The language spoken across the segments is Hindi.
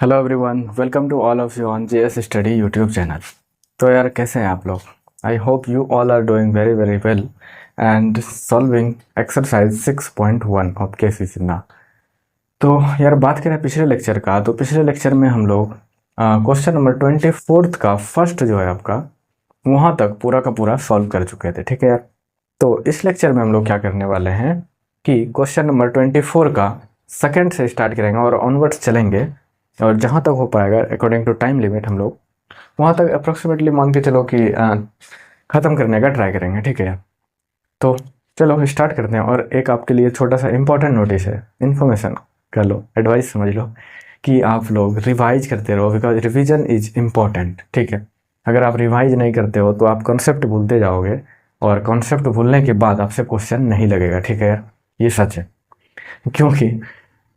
Hello everyone, welcome to all of you on JS study YouTube channel. तो यार कैसे हैं आप लोग? I hope you all are doing very very well and solving exercise 6.1 of KCC ना। तो यार बात करें पिछले लेक्चर का, तो पिछले लेक्चर में हम लोग क्वेश्चन नंबर 24 का फर्स्ट जो है आपका वहाँ तक पूरा का पूरा सॉल्व कर चुके थे। ठीक है यार, तो इस लेक्चर में हम लोग क्या करने वाले हैं कि क्वेश्चन नंबर 24 का सेकंड से स्टार्ट करेंगे और ऑनवर्ड्स चलेंगे, और जहाँ तक हो पाएगा अकॉर्डिंग टू टाइम लिमिट हम लोग वहाँ तक अप्रोक्सीमेटली मान के चलो कि ख़त्म करने का ट्राई करेंगे। ठीक है यार, तो चलो स्टार्ट करते हैं। और एक आपके लिए छोटा सा इंपॉर्टेंट नोटिस है, इन्फॉर्मेशन कर लो, एडवाइस समझ लो कि आप लोग रिवाइज करते रहो, बिकॉज रिवीजन इज़ इम्पॉर्टेंट। ठीक है, अगर आप रिवाइज नहीं करते हो तो आप कॉन्सेप्ट भूलते जाओगे, और कॉन्सेप्ट भूलने के बाद आपसे क्वेश्चन नहीं लगेगा। ठीक है यार, ये सच है, क्योंकि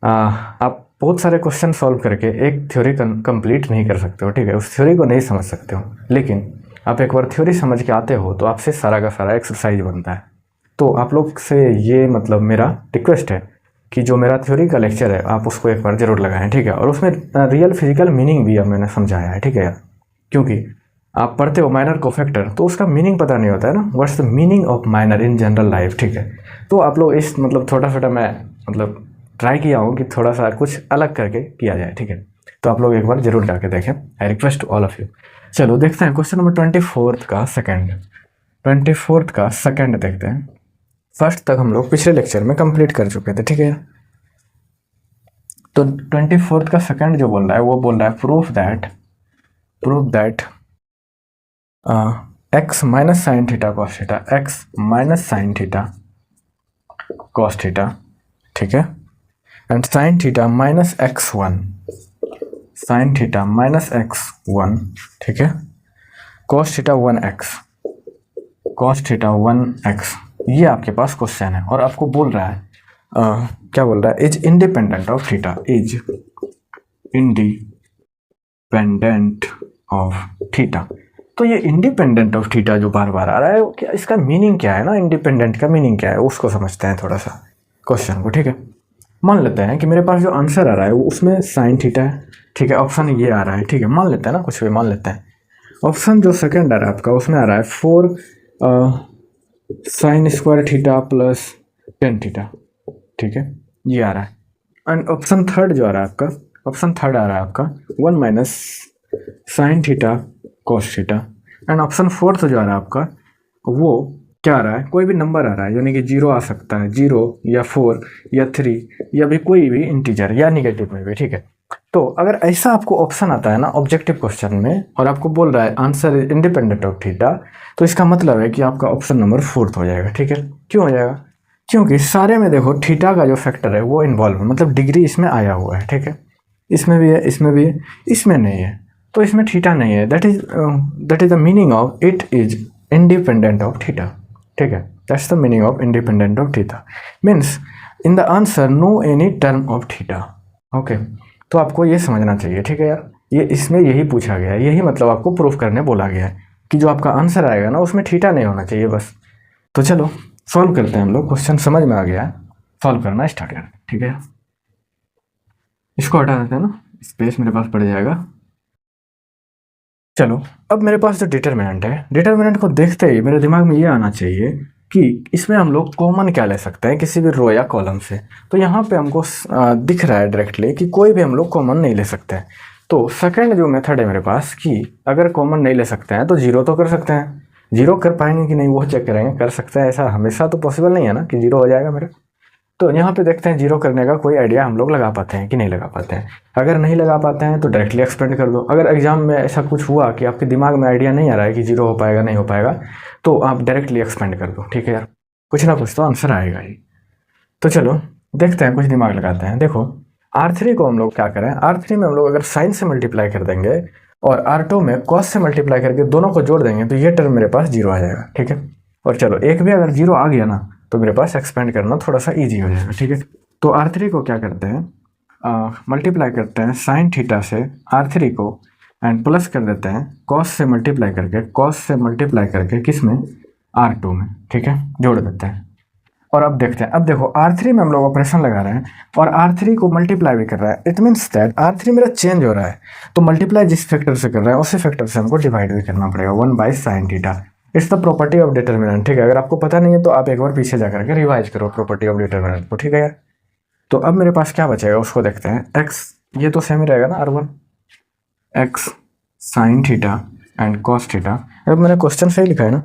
आप बहुत सारे क्वेश्चन सॉल्व करके एक थ्योरी कंप्लीट नहीं कर सकते हो। ठीक है, उस थ्योरी को नहीं समझ सकते हो, लेकिन आप एक बार थ्योरी समझ के आते हो तो आपसे सारा का सारा एक्सरसाइज बनता है। तो आप लोग से ये मतलब मेरा रिक्वेस्ट है कि जो मेरा थ्योरी का लेक्चर है आप उसको एक बार ज़रूर लगाएं। ठीक है, और उसमें रियल फिजिकल मीनिंग भी अब मैंने समझाया है। ठीक है यार, क्योंकि आप पढ़ते हो माइनर को फैक्टर तो उसका मीनिंग पता नहीं होता है ना, what's the meaning of minor in general life. ठीक है, तो आप लोग इस मतलब छोटा छोटा मैं मतलब ट्राई किया हूँ कि थोड़ा सा कुछ अलग करके किया जाए। ठीक है, तो आप लोग एक बार जरूर जाके देखें, I request all of you. चलो देखते हैं क्वेश्चन नंबर 24 का सेकंड। 24 का सेकंड देखते हैं। फर्स्ट तक हम लोग पिछले लेक्चर में कंप्लीट कर चुके थे। ठीक है, तो 24 का सेकंड जो बोल रहा है वो बोल रहा है proof that x minus sine theta cos theta, x minus sine theta cos theta, ठीक है, and sine theta minus x1, sine theta minus x1, ठीक है, cos theta 1x, cos theta 1x, ये आपके पास क्वेश्चन है। और आपको बोल रहा है क्या बोल रहा है, is independent of theta, is independent of theta. तो ये इंडिपेंडेंट ऑफ थीटा जो बार बार आ रहा है, क्या इसका मीनिंग क्या है ना, इंडिपेंडेंट का मीनिंग क्या है उसको समझते हैं थोड़ा सा क्वेश्चन को। ठीक है, मान लेते हैं कि मेरे पास जो आंसर आ रहा है वो उसमें साइन थीटा है। ठीक है, ऑप्शन ये आ रहा है। ठीक है, मान लेते हैं ना, कुछ भी मान लेते हैं। ऑप्शन जो सेकंड आ रहा है आपका उसमें आ रहा है 4 sine square theta plus tan theta. ठीक है, ये आ रहा है। एंड ऑप्शन थर्ड जो आ रहा है आपका, ऑप्शन थर्ड आ रहा है आपका 1 minus sine theta cos theta. And option fourth जो आ रहा है आपका वो क्या आ रहा है, कोई भी नंबर आ रहा है, यानी कि 0 आ सकता है, 0 या 4 या 3 या भी कोई भी इंटीजर या निगेटिव में भी। ठीक है, तो अगर ऐसा आपको ऑप्शन आता है ना ऑब्जेक्टिव क्वेश्चन में, और आपको बोल रहा है answer is independent of theta, तो इसका मतलब है कि आपका ऑप्शन नंबर फोर्थ हो जाएगा। ठीक है, क्यों हो जाएगा? क्योंकि सारे में देखो थीटा का जो फैक्टर है वो इन्वॉल्व है, मतलब डिग्री इसमें आया हुआ है। ठीक है, इसमें भी है, इसमें भी है, इसमें नहीं है, तो इसमें थीटा नहीं है। That is the meaning of it is independent of theta. ठीक है, that's the meaning of independent of theta, means in the answer no any term of theta. Okay, तो आपको ये समझना चाहिए। ठीक है यार, ये इसमें यही पूछा गया है, यही मतलब आपको प्रूफ करने बोला गया है कि जो आपका आंसर आएगा ना उसमें थीटा नहीं होना चाहिए बस। तो चलो सॉल्व करते हैं हम लोग, क्वेश्चन समझ में आ गया है, सॉल्व करना स्टार्ट करते हैं। ठीक है, इसको हटा देते हैं ना, स्पेस मेरे पास पड़ जाएगा। चलो अब मेरे पास जो डिटरमिनेंट है, डिटरमिनेंट को देखते ही मेरे दिमाग में ये आना चाहिए कि इसमें हम लोग कॉमन क्या ले सकते हैं किसी भी रो या कॉलम से। तो यहाँ पे हमको दिख रहा है डायरेक्टली कि कोई भी हम लोग कॉमन नहीं ले सकते हैं। तो सेकंड जो मेथड है मेरे पास कि अगर कॉमन नहीं ले सकते हैं तो जीरो तो कर सकते हैं। जीरो कर पाएंगे कि नहीं वो चेक करेंगे, कर सकते हैं, ऐसा हमेशा तो पॉसिबल नहीं है ना कि जीरो हो जाएगा मेरा। तो यहाँ पे देखते हैं जीरो करने का कोई आइडिया हम लोग लगा पाते हैं कि नहीं लगा पाते हैं। अगर नहीं लगा पाते हैं तो डायरेक्टली एक्सपेंड कर दो। अगर एग्जाम में ऐसा कुछ हुआ कि आपके दिमाग में आइडिया नहीं आ रहा है कि जीरो हो पाएगा नहीं हो पाएगा, तो आप डायरेक्टली एक्सपेंड कर दो। ठीक है यार, कुछ ना कुछ तो आंसर आएगा ही। तो चलो देखते हैं, कुछ दिमाग लगाते हैं। देखो R3 को हम लोग क्या करें, R3 में हम लोग अगर साइन से मल्टीप्लाई कर देंगे और R2 में कॉस से मल्टीप्लाई करके दोनों को जोड़ देंगे तो ये टर्म मेरे पास जीरो आ जाएगा। ठीक है, और चलो एक भी अगर जीरो आ गया ना तो मेरे पास एक्सपेंड करना थोड़ा सा ईजी हो जाएगा। ठीक है, तो R3 को क्या करते हैं, मल्टीप्लाई करते हैं साइन थीटा से R3 को, एंड प्लस कर देते हैं कॉस से मल्टीप्लाई करके, कॉस से मल्टीप्लाई करके किस में, R2 में। ठीक है, जोड़ देते हैं। और अब देखते हैं, अब देखो R3 में हम लोग ऑपरेशन लगा रहे हैं और R3 को मल्टीप्लाई भी कर रहा है। इट मीन्स दैट R3 मेरा चेंज हो रहा है, तो मल्टीप्लाई जिस फैक्टर से कर रहा है उसी फैक्टर से हमको डिवाइड भी करना पड़ेगा, 1/sin theta. It's the property of determinant, ठीक है। अगर आपको पता नहीं है तो आप एक बार पीछे जा करके रिवाइज करो प्रॉपर्टी ऑफ डिटर्मिनेंट को, ठीक है यार। तो अब मेरे पास क्या बचेगा उसको देखते हैं। एक्स ये तो सेम ही रहेगा ना, R1 x sine theta and cos theta. अब मैंने क्वेश्चन सही लिखा है ना,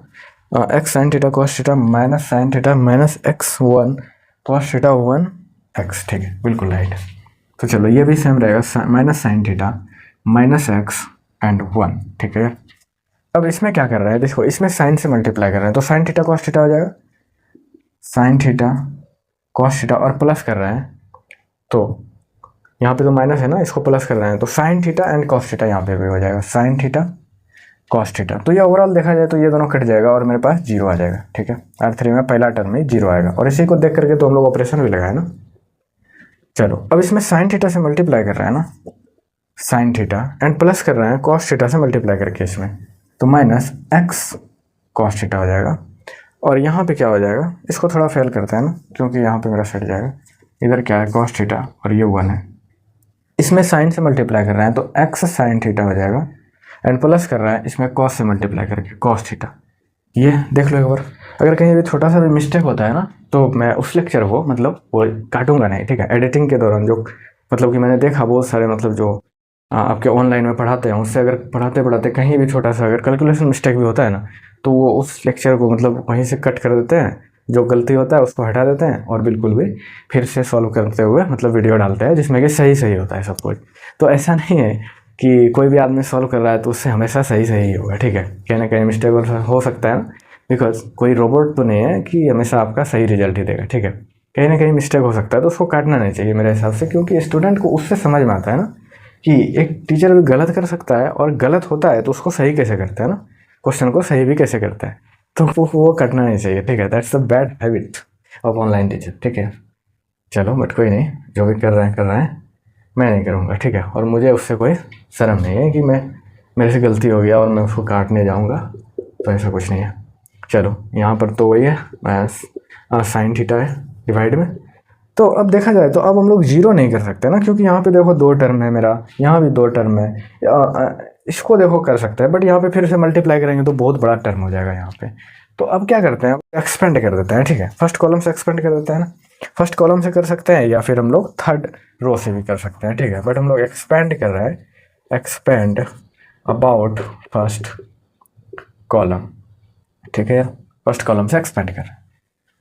x sine theta cos theta minus sine theta minus x1 cos theta 1x, ठीक है, बिल्कुल राइट। तो चलो ये भी सेम रहेगा, minus sine theta minus x and 1, ठीक है। अब इसमें क्या कर रहा है, देखो इसमें साइन से मल्टीप्लाई कर रहे हैं तो साइन थीटा कॉस थीटा हो जाएगा, साइन थीटा कॉस थीटा और प्लस कर रहे हैं तो यहाँ पे तो माइनस है ना, इसको प्लस कर रहे हैं तो sine theta and cos theta यहाँ पे भी हो जाएगा, साइन थीटा कॉस थीटा। तो ये ओवरऑल देखा जाए तो ये दोनों कट जाएगा और मेरे पास जीरो आ जाएगा, ठीक है। R3 में पहला टर्म में जीरो आएगा और इसी को देख करके तो हम लोग ऑपरेशन भी लगाए ना। चलो अब इसमें साइन थीटा से मल्टीप्लाई कर रहे हैं ना, साइन थीटा एंड प्लस कर रहे हैं कॉस थीटा से मल्टीप्लाई करके इसमें, तो माइनस एक्स कॉस थीटा हो जाएगा। और यहाँ पे क्या हो जाएगा, इसको थोड़ा फेल करते हैं ना क्योंकि यहाँ पे मेरा सेट जाएगा। इधर क्या है कॉस थीटा और ये 1 है, इसमें साइन से मल्टीप्लाई कर रहे हैं तो एक्स साइन थीटा हो जाएगा एंड प्लस कर रहा है इसमें कॉस से मल्टीप्लाई करके कॉस थीटा। ये देख लो एक बार, अगर कहीं भी छोटा सा भी मिस्टेक होता है ना तो मैं उस लेक्चर को मतलब वो काटूंगा नहीं, ठीक है। एडिटिंग के दौरान जो मतलब कि मैंने देखा बहुत सारे मतलब जो आपके ऑनलाइन में पढ़ाते हैं उससे अगर पढ़ाते पढ़ाते कहीं भी छोटा सा अगर कैलकुलेशन मिस्टेक भी होता है ना तो वो उस लेक्चर को मतलब वहीं से कट कर देते हैं, जो गलती होता है उसको हटा देते हैं और बिल्कुल भी फिर से सॉल्व करते हुए मतलब वीडियो डालते हैं जिसमें कि सही सही होता है सब कुछ। तो ऐसा नहीं है कि कोई भी आदमी सॉल्व कर रहा है तो उससे हमेशा सही सही ही होगा, ठीक है। कहीं ना कहीं मिस्टेक हो सकता है ना, बिकॉज कोई रोबोट तो नहीं है कि हमेशा आपका सही रिजल्ट ही देगा, ठीक है। कहीं ना कहीं मिस्टेक हो सकता है तो उसको काटना नहीं चाहिए मेरे हिसाब से, क्योंकि स्टूडेंट को उससे समझ में आता है ना कि एक टीचर भी गलत कर सकता है और गलत होता है तो उसको सही कैसे करता है ना, क्वेश्चन को सही भी कैसे करता है, तो वो करना नहीं चाहिए, ठीक है। That's the bad habit of online teacher, ठीक है। चलो बट कोई नहीं, जो भी कर रहे हैं मैं नहीं करूँगा, ठीक है। और मुझे उससे कोई शर्म नहीं है कि मेरे से गलती हो गया और मैं उसको काटने जाऊँगा, तो ऐसा कुछ नहीं है। चलो यहाँ पर तो वही है साइन थीटा है डिवाइड में। तो अब देखा जाए तो अब हम लोग जीरो नहीं कर सकते ना, क्योंकि यहाँ पे देखो 2 टर्म है मेरा, यहाँ भी 2 टर्म है। इसको देखो कर सकते हैं बट यहाँ पे फिर से मल्टीप्लाई करेंगे तो बहुत बड़ा टर्म हो जाएगा यहाँ पे। तो अब क्या करते हैं, एक्सपेंड कर देते हैं, ठीक है। फर्स्ट कॉलम से एक्सपेंड कर देते हैं ना, फर्स्ट कॉलम से कर सकते हैं या फिर हम लोग थर्ड रो से भी कर सकते हैं, ठीक है। बट हम लोग एक्सपेंड कर रहे हैं, एक्सपेंड अबाउट फर्स्ट कॉलम, ठीक है। फर्स्ट कॉलम से एक्सपेंड कर रहे हैं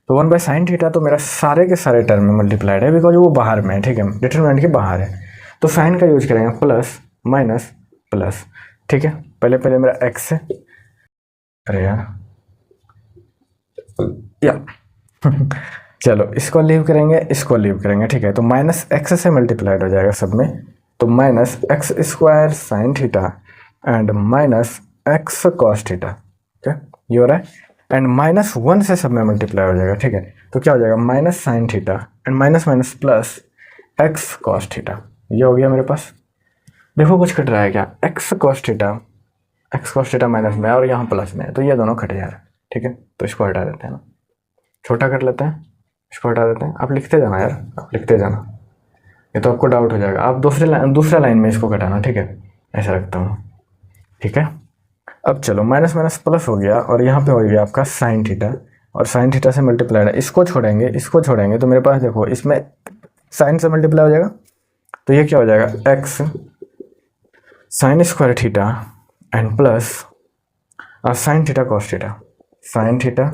तो 1/sin थीटा तो मेरा सारे के सारे टर्म में मल्टीप्लाइड है बिकॉज वो बाहर में है, ठीक है, डिटरमिनेंट के बाहर है। तो साइन का यूज करेंगे प्लस माइनस प्लस, ठीक है। पहले मेरा एक्स है, अरे यार या चलो इसको लीव करेंगे, इसको लीव करेंगे, ठीक है। तो माइनस एक्स से मल्टीप्लाइड हो जाएगा सब में, तो minus x square sine theta and minus x cos theta, ठीक है, ये हो रहा है। एंड -1 से सब में मल्टीप्लाई हो जाएगा, ठीक है। तो क्या हो जाएगा minus sine theta and minus minus plus x cos theta, ये हो गया मेरे पास। देखो कुछ कट रहा है क्या, एक्स कॉस थीटा माइनस में और यहाँ प्लस में है तो ये दोनों कट जा रहा है, ठीक है। तो इसको हटा देते हैं ना, छोटा कर लेते हैं, इसको हटा देते हैं। आप लिखते जाना यार, आप लिखते जाना, ये तो आपको डाउट हो जाएगा। आप दूसरा लाइन में इसको घटाना, ठीक है, ऐसा रखता हूँ, ठीक है। अब चलो माइनस माइनस प्लस हो गया और यहाँ पे हो गया आपका साइन थीटा और साइन थीटा से मल्टीप्लाइड है, इसको छोड़ेंगे तो मेरे पास देखो इसमें साइन से मल्टीप्लाई हो जाएगा तो ये क्या हो जाएगा x sine square theta and plus sine theta cos theta, sine theta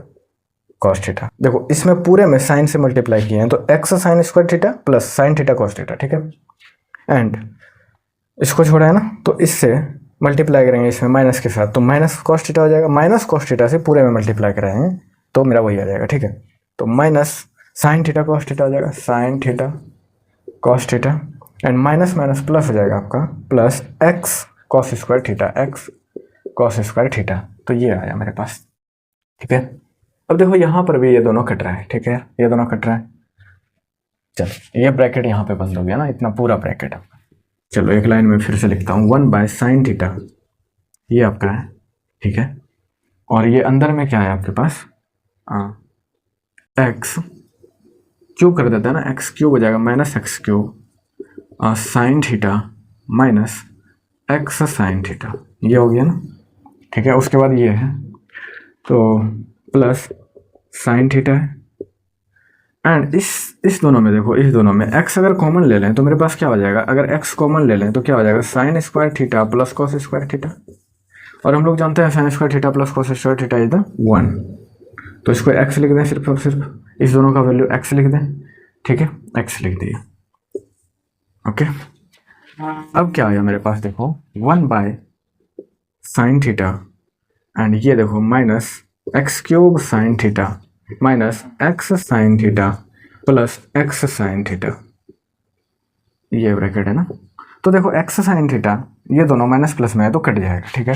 cos theta. देखो इसमें पूरे में साइन से मल्टीप्लाई किए हैं तो x sine square theta plus sine theta cos theta, ठीक है। एंड इसको छोड़ा है ना तो इससे मल्टीप्लाई करेंगे इसमें माइनस के साथ तो माइनस कॉस थीटा हो जाएगा, माइनस कॉस थीटा से पूरे में मल्टीप्लाई कराएंगे तो मेरा वही आ जाएगा, ठीक है। तो minus sine theta cos theta हो जाएगा, sine theta cos theta and minus minus plus हो जाएगा आपका plus x cos square theta, x cos square theta. तो ये आया मेरे पास, ठीक है। अब देखो यहाँ पर भी ये दोनों कट रहा है, ठीक है, ये दोनों कट रहा है। चलो ये ब्रैकेट यहाँ पे बंद हो गया ना, इतना पूरा ब्रैकेट आपका। चलो एक लाइन में फिर से लिखता हूँ 1/sin थीटा, ये आपका है, ठीक है। और ये अंदर में क्या है आपके पास एक्स क्यूब कर देते हैं ना, एक्स क्यूब हो जाएगा minus x cube sine theta minus x sine theta, ये हो गया ना, ठीक है। उसके बाद ये है तो प्लस साइन थीटा है, एंड इस दोनों में देखो, इस दोनों में x अगर कॉमन ले लें तो मेरे पास क्या हो जाएगा, अगर x कॉमन ले लें तो क्या हो जाएगा, sine square theta plus cos square theta, और हम लोग जानते हैं sine square theta plus cos square theta is the 1, तो इसको x लिख दें सिर्फ और सिर्फ, इस दोनों का वैल्यू x लिख दें, ठीक है, x लिख दिए, ओके। अब क्या आया मेरे पास, देखो 1 बाय साइन थीटा, एंड ये देखो minus x cube sine theta minus x sine theta plus x sine theta, ये ब्रैकेट है ना। तो देखो एक्स साइन थीटा ये दोनों माइनस प्लस में है तो कट जाएगा, ठीक है।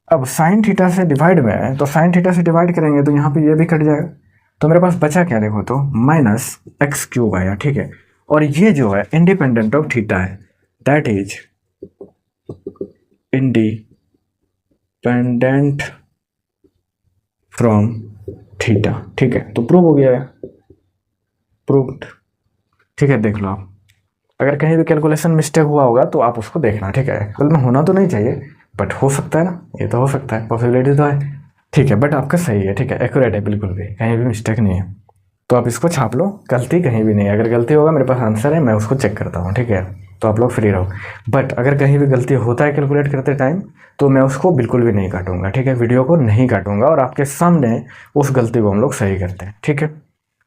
अब साइन थीटा से डिवाइड में है तो साइन थीटा से डिवाइड करेंगे तो यहाँ पे ये भी कट जाएगा, तो मेरे पास बचा क्या, देखो तो माइनस एक्स क्यूब आया, ठीक है। और ये जो है इंडिपेंडेंट ऑफ थीटा है, that is independent from theta, ठीक है। तो प्रूव हो गया है, प्रूव्ड, ठीक है। देख लो आप, अगर कहीं भी कैलकुलेशन मिस्टेक हुआ होगा तो आप उसको देखना, ठीक है। एक्चुअल में होना तो नहीं चाहिए बट हो सकता है ना, ये तो हो सकता है, पॉसिबिलिटी तो है, ठीक है। बट आपका सही है, ठीक है, एक्यूरेट है बिल्कुल भी, कहीं भी मिस्टेक नहीं है। तो आप इसको छाप लो, गलती कहीं भी नहीं है। अगर गलती होगा मेरे पास आंसर है, मैं उसको चेक करता हूँ, ठीक है, तो आप लोग फ्री रहो। बट अगर कहीं भी गलती होता है कैलकुलेट करते टाइम तो मैं उसको बिल्कुल भी नहीं काटूंगा, ठीक है, वीडियो को नहीं काटूंगा और आपके सामने उस गलती को हम लोग सही करते हैं, ठीक है।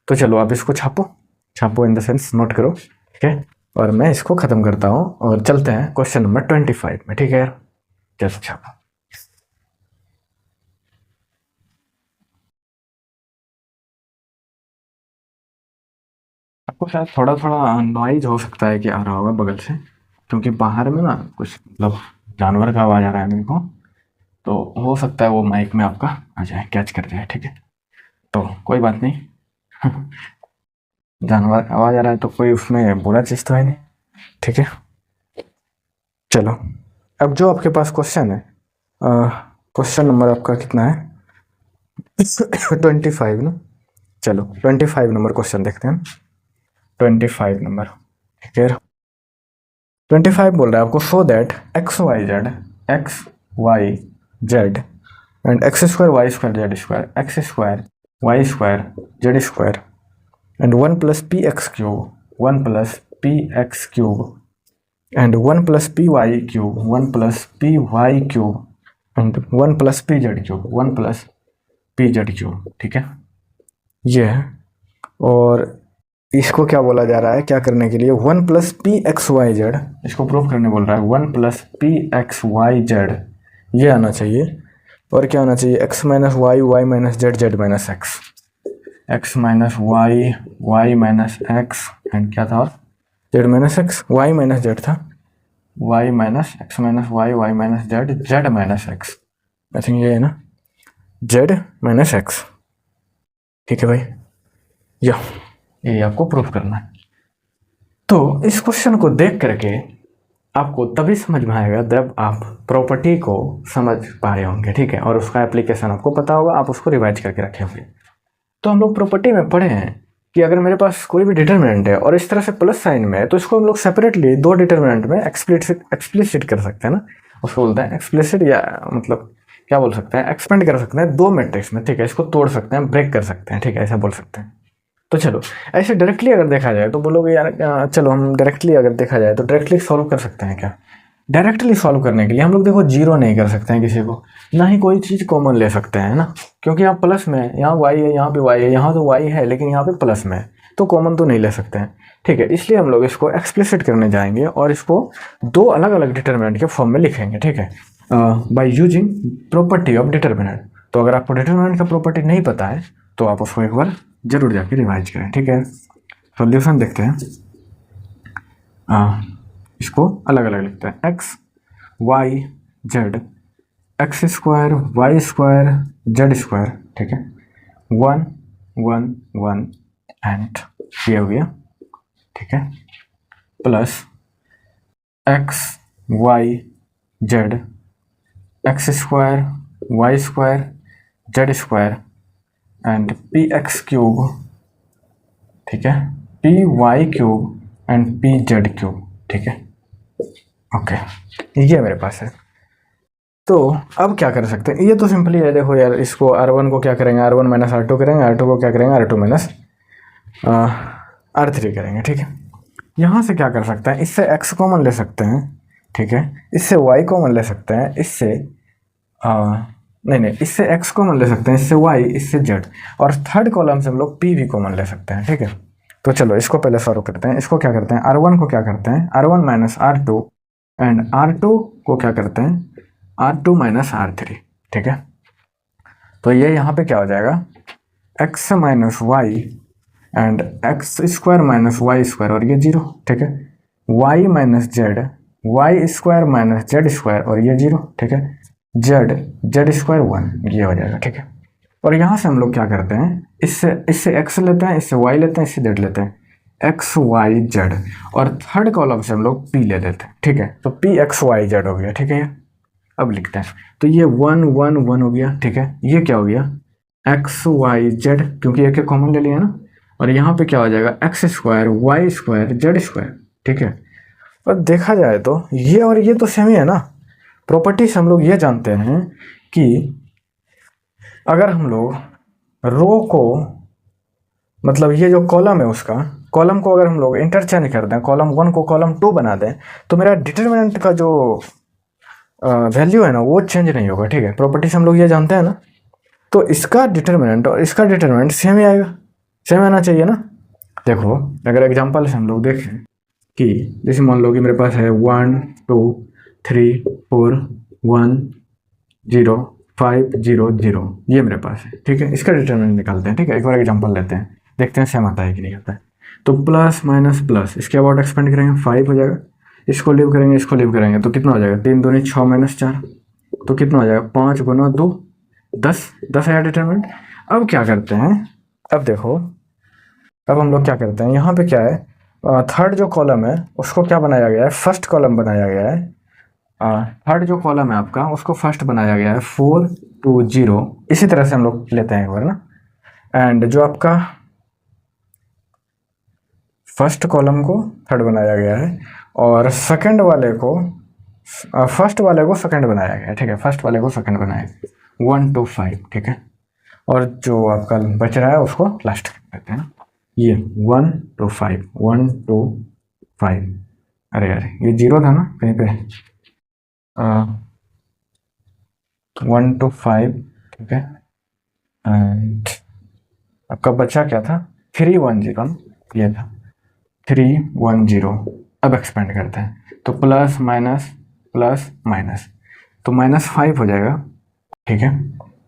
तो चलो आप इसको छापो, छापो इन द सेंस नोट करो, ठीक है। और मैं इसको ख़त्म करता हूँ और चलते हैं क्वेश्चन नंबर 25 में, ठीक है यार, जैसे छापा। आपको शायद थोड़ा थोड़ा नॉइज हो सकता है कि आ रहा होगा बगल से, क्योंकि बाहर में ना कुछ मतलब जानवर का आवाज़ आ रहा है मेरे को, तो हो सकता है वो माइक में आपका आ जाए, कैच कर जाए, ठीक है। तो कोई बात नहीं जानवर का आवाज़ आ रहा है तो कोई उसमें बुरा चीज़ तो है नहीं, ठीक है। चलो अब जो आपके पास क्वेश्चन है, क्वेश्चन नंबर आपका कितना है 25 ना। चलो 25 नंबर क्वेश्चन देखते हैं, 25 नंबर, ठीक है। 25 बोल रहा है आपको, show that x y z and x square z square x square y square z square and 1 plus p x cube and 1 plus p y cube and 1 plus p z cube, ठीक है, ये है। और इसको क्या बोला जा रहा है, क्या करने के लिए, 1 plus p x y z, इसको प्रूफ करने बोल रहा है। 1 plus p x y z ये आना चाहिए, और क्या आना चाहिए, x minus y minus z minus x minus y minus x and क्या था, और z minus x, y minus z था, y minus x minus y minus z minus x, I think ये है ना, जेड माइनस एक्स, ठीक है भाई, ये आपको प्रूफ करना है। तो इस क्वेश्चन को देख करके आपको तभी समझ में आएगा जब आप प्रॉपर्टी को समझ पा रहे होंगे, ठीक है, और उसका एप्लीकेशन आपको पता होगा, आप उसको रिवाइज करके रखे होंगे। तो हम लोग प्रॉपर्टी में पढ़े हैं कि अगर मेरे पास कोई भी डिटरमिनेंट है और इस तरह से प्लस साइन में है तो इसको हम लोग सेपरेटली दो डिटरमिनेंट में एक्सप्लिसिट कर सकते हैं ना, उसको बोलते हैं एक्सप्लिसिट, या मतलब क्या बोल सकते हैं, एक्सपेंड कर सकते हैं दो मैट्रिक्स में, ठीक है, इसको तोड़ सकते हैं, ब्रेक कर सकते हैं, ठीक है, ऐसा बोल सकते हैं। तो चलो ऐसे डायरेक्टली अगर देखा जाए तो बोलोगे यार चलो हम डायरेक्टली अगर देखा जाए तो डायरेक्टली सॉल्व कर सकते हैं क्या। डायरेक्टली सॉल्व करने के लिए हम लोग देखो जीरो नहीं कर सकते हैं किसी को, ना ही कोई चीज़ कॉमन ले सकते हैं ना, क्योंकि यहाँ प्लस में, यहाँ वाई है, यहाँ पे वाई है, यहाँ तो वाई है लेकिन यहाँ पे प्लस में है, तो कॉमन तो नहीं ले सकते हैं, ठीक है। इसलिए हम लोग इसको एक्सप्लिसिट करने जाएंगे और इसको दो अलग अलग डिटरमिनेंट के फॉर्म में लिखेंगे, ठीक है, by using property of determinant. तो अगर आपको डिटरमिनेंट का प्रॉपर्टी नहीं पता है तो आप उसको एक बार जरूर जाके रिवाइज करें, ठीक है। सॉल्यूशन देखते हैं, इसको अलग अलग लिखते हैं, x y z x square y square z square, ठीक है, 1 1 1 एंड ये हो गया, ठीक है, plus x y z x square y square z square and p x cube ठीक है, p y cube and p z cube, ठीक है, ओके, ये मेरे पास है। तो अब क्या कर सकते हैं, ये तो सिंपली है, देखो यार, इसको R1 को क्या करेंगे, R1 माइनस R2 करेंगे, R2 को क्या करेंगे, R2 माइनस R3 करेंगे, ठीक है। यहाँ से क्या कर सकते हैं, इससे x कॉमन ले सकते हैं, ठीक है, इससे y कॉमन ले सकते हैं, इससे नहीं, इससे x कॉमन ले सकते हैं, इससे y, इससे z, और थर्ड कॉलम से हम लोग p भी कॉमन ले सकते हैं, ठीक है। तो चलो इसको पहले सॉल्व करते हैं। इसको क्या करते हैं, R1 को क्या करते हैं, R1 minus R2 and R2 को क्या करते हैं, R2 माइनस R3, ठीक है। तो ये यहाँ पे क्या हो जाएगा, x minus y and x square minus y square, और ये जीरो, ठीक है, y minus z, y square minus z square, और ये जीरो, ठीक है, जेड स्क्वायर 1, ये हो जाएगा, ठीक है। और यहाँ से हम लोग क्या करते हैं, इससे x लेते हैं, इससे y लेते हैं, इससे z लेते हैं, x y z, और थर्ड कॉलम से हम लोग p ले लेते हैं, ठीक है। तो p x y z हो गया, ठीक है। अब लिखते हैं, तो ये 1 1 1 हो गया, ठीक है। ये क्या हो गया, x y z, क्योंकि एक कॉमन ले लिया ना, और यहाँ पे क्या हो जाएगा, x square y square z square, ठीक है। और देखा जाए तो ये और ये तो सेम ही है ना। प्रॉपर्टीज हम लोग ये जानते हैं कि अगर हम लोग रो को, मतलब ये जो कॉलम है उसका, कॉलम को अगर हम लोग इंटरचेंज कर दें, कॉलम 1 को कॉलम 2 बना दें, तो मेरा डिटरमिनेंट का जो वैल्यू है ना वो चेंज नहीं होगा, ठीक है। प्रॉपर्टीज हम लोग ये जानते हैं ना। तो इसका डिटरमिनेंट और इसका डिटरमिनेंट सेम ही आएगा, सेम आना चाहिए ना। देखो अगर एग्जांपल से हम लोग देखें कि जैसे मान लो कि मेरे पास है 1 2 3 4 1 0 5 0 0, ये मेरे पास है, ठीक है। इसका डिटरमिनेंट निकालते हैं, ठीक है। एक और एग्जांपल लेते हैं, देखते हैं सेम आता है कि नहीं आता है। तो प्लस माइनस प्लस, इसके अबाउट एक्सपेंड करेंगे 5 हो जाएगा, इसको लीव करेंगे, इसको लीव करेंगे, तो कितना हो जाएगा, 3 दूनी 6 माइनस 4, तो कितना हो जाएगा, 5 गुना 2 10, 10 आया डिटरमिनेंट। अब क्या करते हैं, अब देखो, अब हम लोग क्या करते हैं, यहाँ पे क्या है, थर्ड जो कॉलम है उसको क्या बनाया गया है, फर्स्ट कॉलम बनाया गया है। थर्ड जो कॉलम है आपका उसको फर्स्ट बनाया गया है 4 2 0, इसी तरह से हम लोग लेते हैं एक बार ना। एंड जो आपका फर्स्ट कॉलम को थर्ड बनाया गया है, और सेकंड वाले को फर्स्ट वाले को सेकंड बनाया गया है, ठीक है। फर्स्ट वाले को सेकंड बनाया गया 1 2 5, ठीक है। और जो आपका बच रहा है उसको लास्ट करते हैं ना, ये 1 2 5 1 2 5, अरे यार ये जीरो था ना कहीं पे, 1 2 5, ठीक है। एंड आपका बचा क्या था, 3 1 0, ये था 3 1 0। अब एक्सपेंड करते हैं, तो प्लस माइनस, तो -5 हो जाएगा, ठीक है।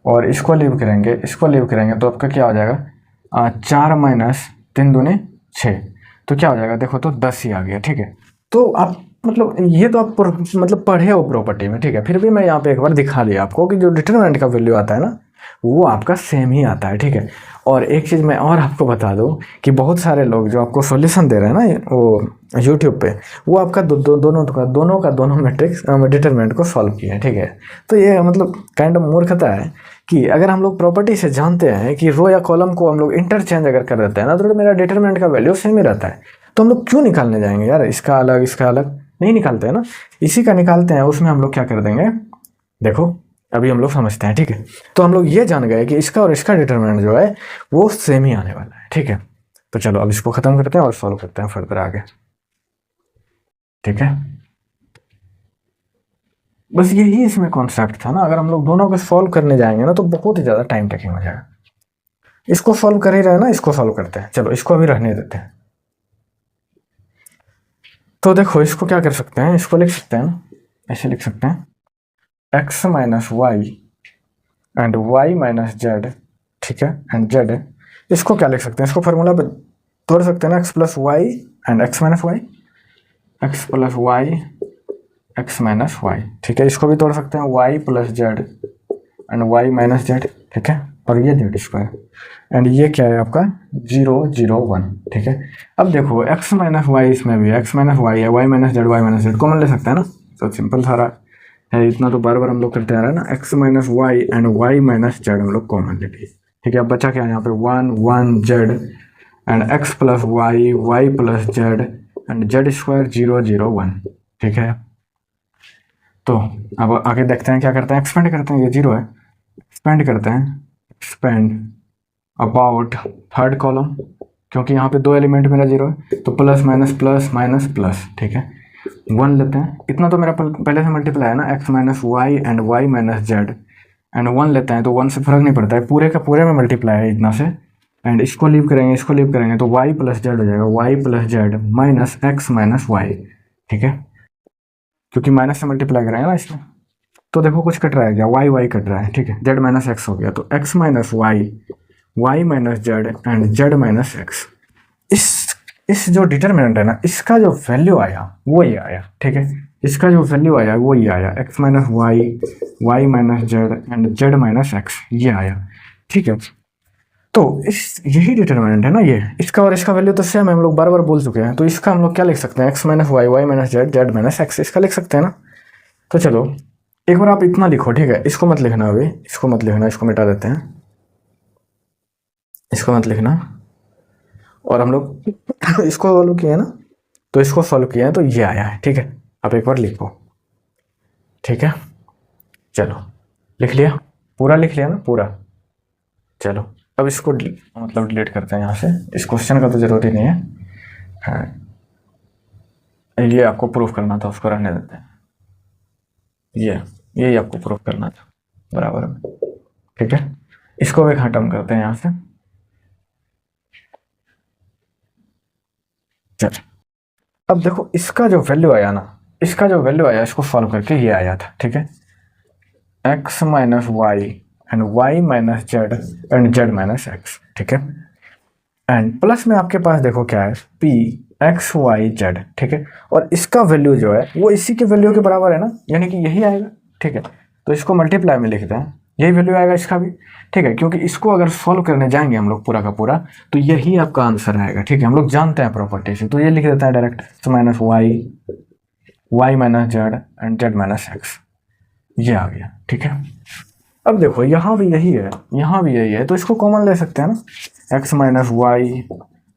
और इसको लीव करेंगे, इसको लीव करेंगे, तो आपका क्या हो जाएगा, 4 माइनस 3 दूने 6, तो क्या हो जाएगा, देखो तो 10 ही आ गया, ठीक है। तो आप मतलब ये तो आप मतलब पढ़े हो प्रॉपर्टी में, ठीक है। फिर भी मैं यहाँ पे एक बार दिखा दिया आपको कि जो डिटरमिनेंट का वैल्यू आता है ना वो आपका सेम ही आता है, ठीक है। और एक चीज़ मैं और आपको बता दूं कि बहुत सारे लोग जो आपको सॉल्यूशन दे रहे हैं ना वो यूट्यूब पे, वो आपका दोनों मैट्रिक्स डिटरमिनेंट को सॉल्व किए हैं, ठीक है। तो ये मतलब काइंड ऑफ मूर्खता है कि अगर हम लोग प्रॉपर्टी से जानते हैं कि रो या कॉलम को हम लोग इंटरचेंज अगर कर देते हैं ना, तो मेरा डिटरमिनेंट का वैल्यू सेम ही रहता है, तो हम लोग क्यों निकालने जाएंगे यार, इसका अलग नहीं निकालते हैं ना, इसी का निकालते हैं। उसमें हम लोग क्या कर देंगे, देखो अभी हम लोग समझते हैं, ठीक है। तो हम लोग ये जान गए कि इसका और इसका डिटरमिनेंट जो है वो सेम ही आने वाला है, ठीक है। तो चलो अब इसको खत्म करते हैं और सॉल्व करते हैं फर्दर आगे, ठीक है। बस यही इसमें कॉन्सेप्ट था ना। अगर हम लोग दोनों को सॉल्व करने जाएंगे ना तो बहुत ही ज़्यादा टाइम टेकिंग हो जाएगा। इसको सॉल्व कर ही रहे ना, इसको सॉल्व करते हैं, चलो इसको अभी रहने देते हैं। तो देखो इसको क्या कर सकते हैं, इसको लिख सकते हैं, ऐसे लिख सकते हैं, x minus y and y minus z, ठीक है, एंड जेड। इसको क्या लिख सकते हैं, इसको फार्मूला पे तोड़ सकते हैं ना, x plus y and x minus y, x plus y x minus y, ठीक है। इसको भी तोड़ सकते हैं, y plus z and y minus z, ठीक है। और ये जेड स्क्वायर एंड ये क्या है आपका 0 0 1, ठीक है। अब देखो x माइनस वाई, इसमें भी x माइनस वाई है, y माइनस जेड कॉमन ले सकते हैं ना, तो सिंपल सारा है, इतना तो बार बार हम लोग करते आ रहे हैं ना। x minus y and y minus z हम लोग कॉमन ले लिए, ठीक है। अब बचा क्या है यहाँ पे 1 1 z and x plus y, y plus z and z square 0 0 1। ठीक है, तो अब आगे देखते हैं क्या करते हैं, एक्सपेंड करते हैं, ये 0 है, एक्सपेंड करते हैं, एक्सपेंड अबाउट थर्ड कॉलम, क्योंकि यहाँ पे 2 एलिमेंट मेरा 0 है, तो plus minus plus minus plus. ठीक है, 1 लेते हैं, इतना तो मेरा पहले से मल्टीप्लाई है ना, x minus y and y minus z, and 1 लेते हैं, तो 1 से फर्क नहीं पड़ता है, पूरे का पूरे में मल्टीप्लाई है इतना से, एंड इसको लीव करेंगे, इसको लीव करेंगे, तो वाई प्लस जेड हो जाएगा, y plus z minus x minus y. ठीक है, क्योंकि माइनस से मल्टीप्लाई करेंगे ना इसमें, तो देखो कुछ कट रहा है क्या, वाई वाई कट रहा है। ठीक है, जेड माइनस एक्स हो गया, तो x minus y, y minus z and z minus x. इस जो डिटर्मिनेंट है ना, इसका जो वैल्यू आया वो ये आया। ठीक है, इसका जो वैल्यू आया वो ये आया, x minus y, y minus z and z minus x, ये आया। ठीक है, तो यही डिटर्मिनेंट है ना ये, इसका और इसका वैल्यू तो सेम है, हम लोग बार बार बोल चुके हैं, तो इसका हम लोग क्या लिख सकते हैं, x minus y, y minus z, z minus x, इसका लिख सकते हैं ना। तो चलो एक बार आप इतना लिखो। ठीक है, इसको मत लिखना अभी, इसको मत लिखना, इसको मिटा देते हैं, इसको मत लिखना। और हम लोग इसको सॉल्व किया है ना, तो इसको सॉल्व किया है, तो ये आया है। ठीक है, आप एक बार लिखो। ठीक है, चलो लिख लिया, पूरा लिख लिया ना पूरा। चलो अब इसको मतलब डिलीट करते हैं यहाँ से, इस क्वेश्चन का तो जरूरी नहीं है। हाँ, ये आपको प्रूफ करना था, उसको रहने देते हैं, यही आपको प्रूफ करना था बराबर में। ठीक है, इसको भी खत्म करते हैं यहाँ से। चल अब देखो इसका जो वैल्यू आया ना, इसका जो वैल्यू आया, इसको सॉल्व करके ये आया था। ठीक है, x minus y and y minus z and z minus x. ठीक है, एंड प्लस में आपके पास देखो क्या है, पी एक्स वाई जेड। ठीक है, और इसका वैल्यू जो है वो इसी के वैल्यू के बराबर है ना, यानी कि यही आएगा। ठीक है, तो इसको मल्टीप्लाई में लिखते हैं, यही वैल्यू आएगा इसका भी। ठीक है, क्योंकि इसको अगर सॉल्व करने जाएंगे हम लोग पूरा का पूरा, तो यही आपका आंसर आएगा। ठीक है, हम लोग जानते हैं प्रॉपर्टी से, तो ये लिख देते हैं direct, x minus y, y minus z and z minus x, ये आ गया। ठीक है, अब देखो यहाँ भी यही है, यहाँ भी यही है, तो इसको कॉमन ले सकते हैं ना, x minus y,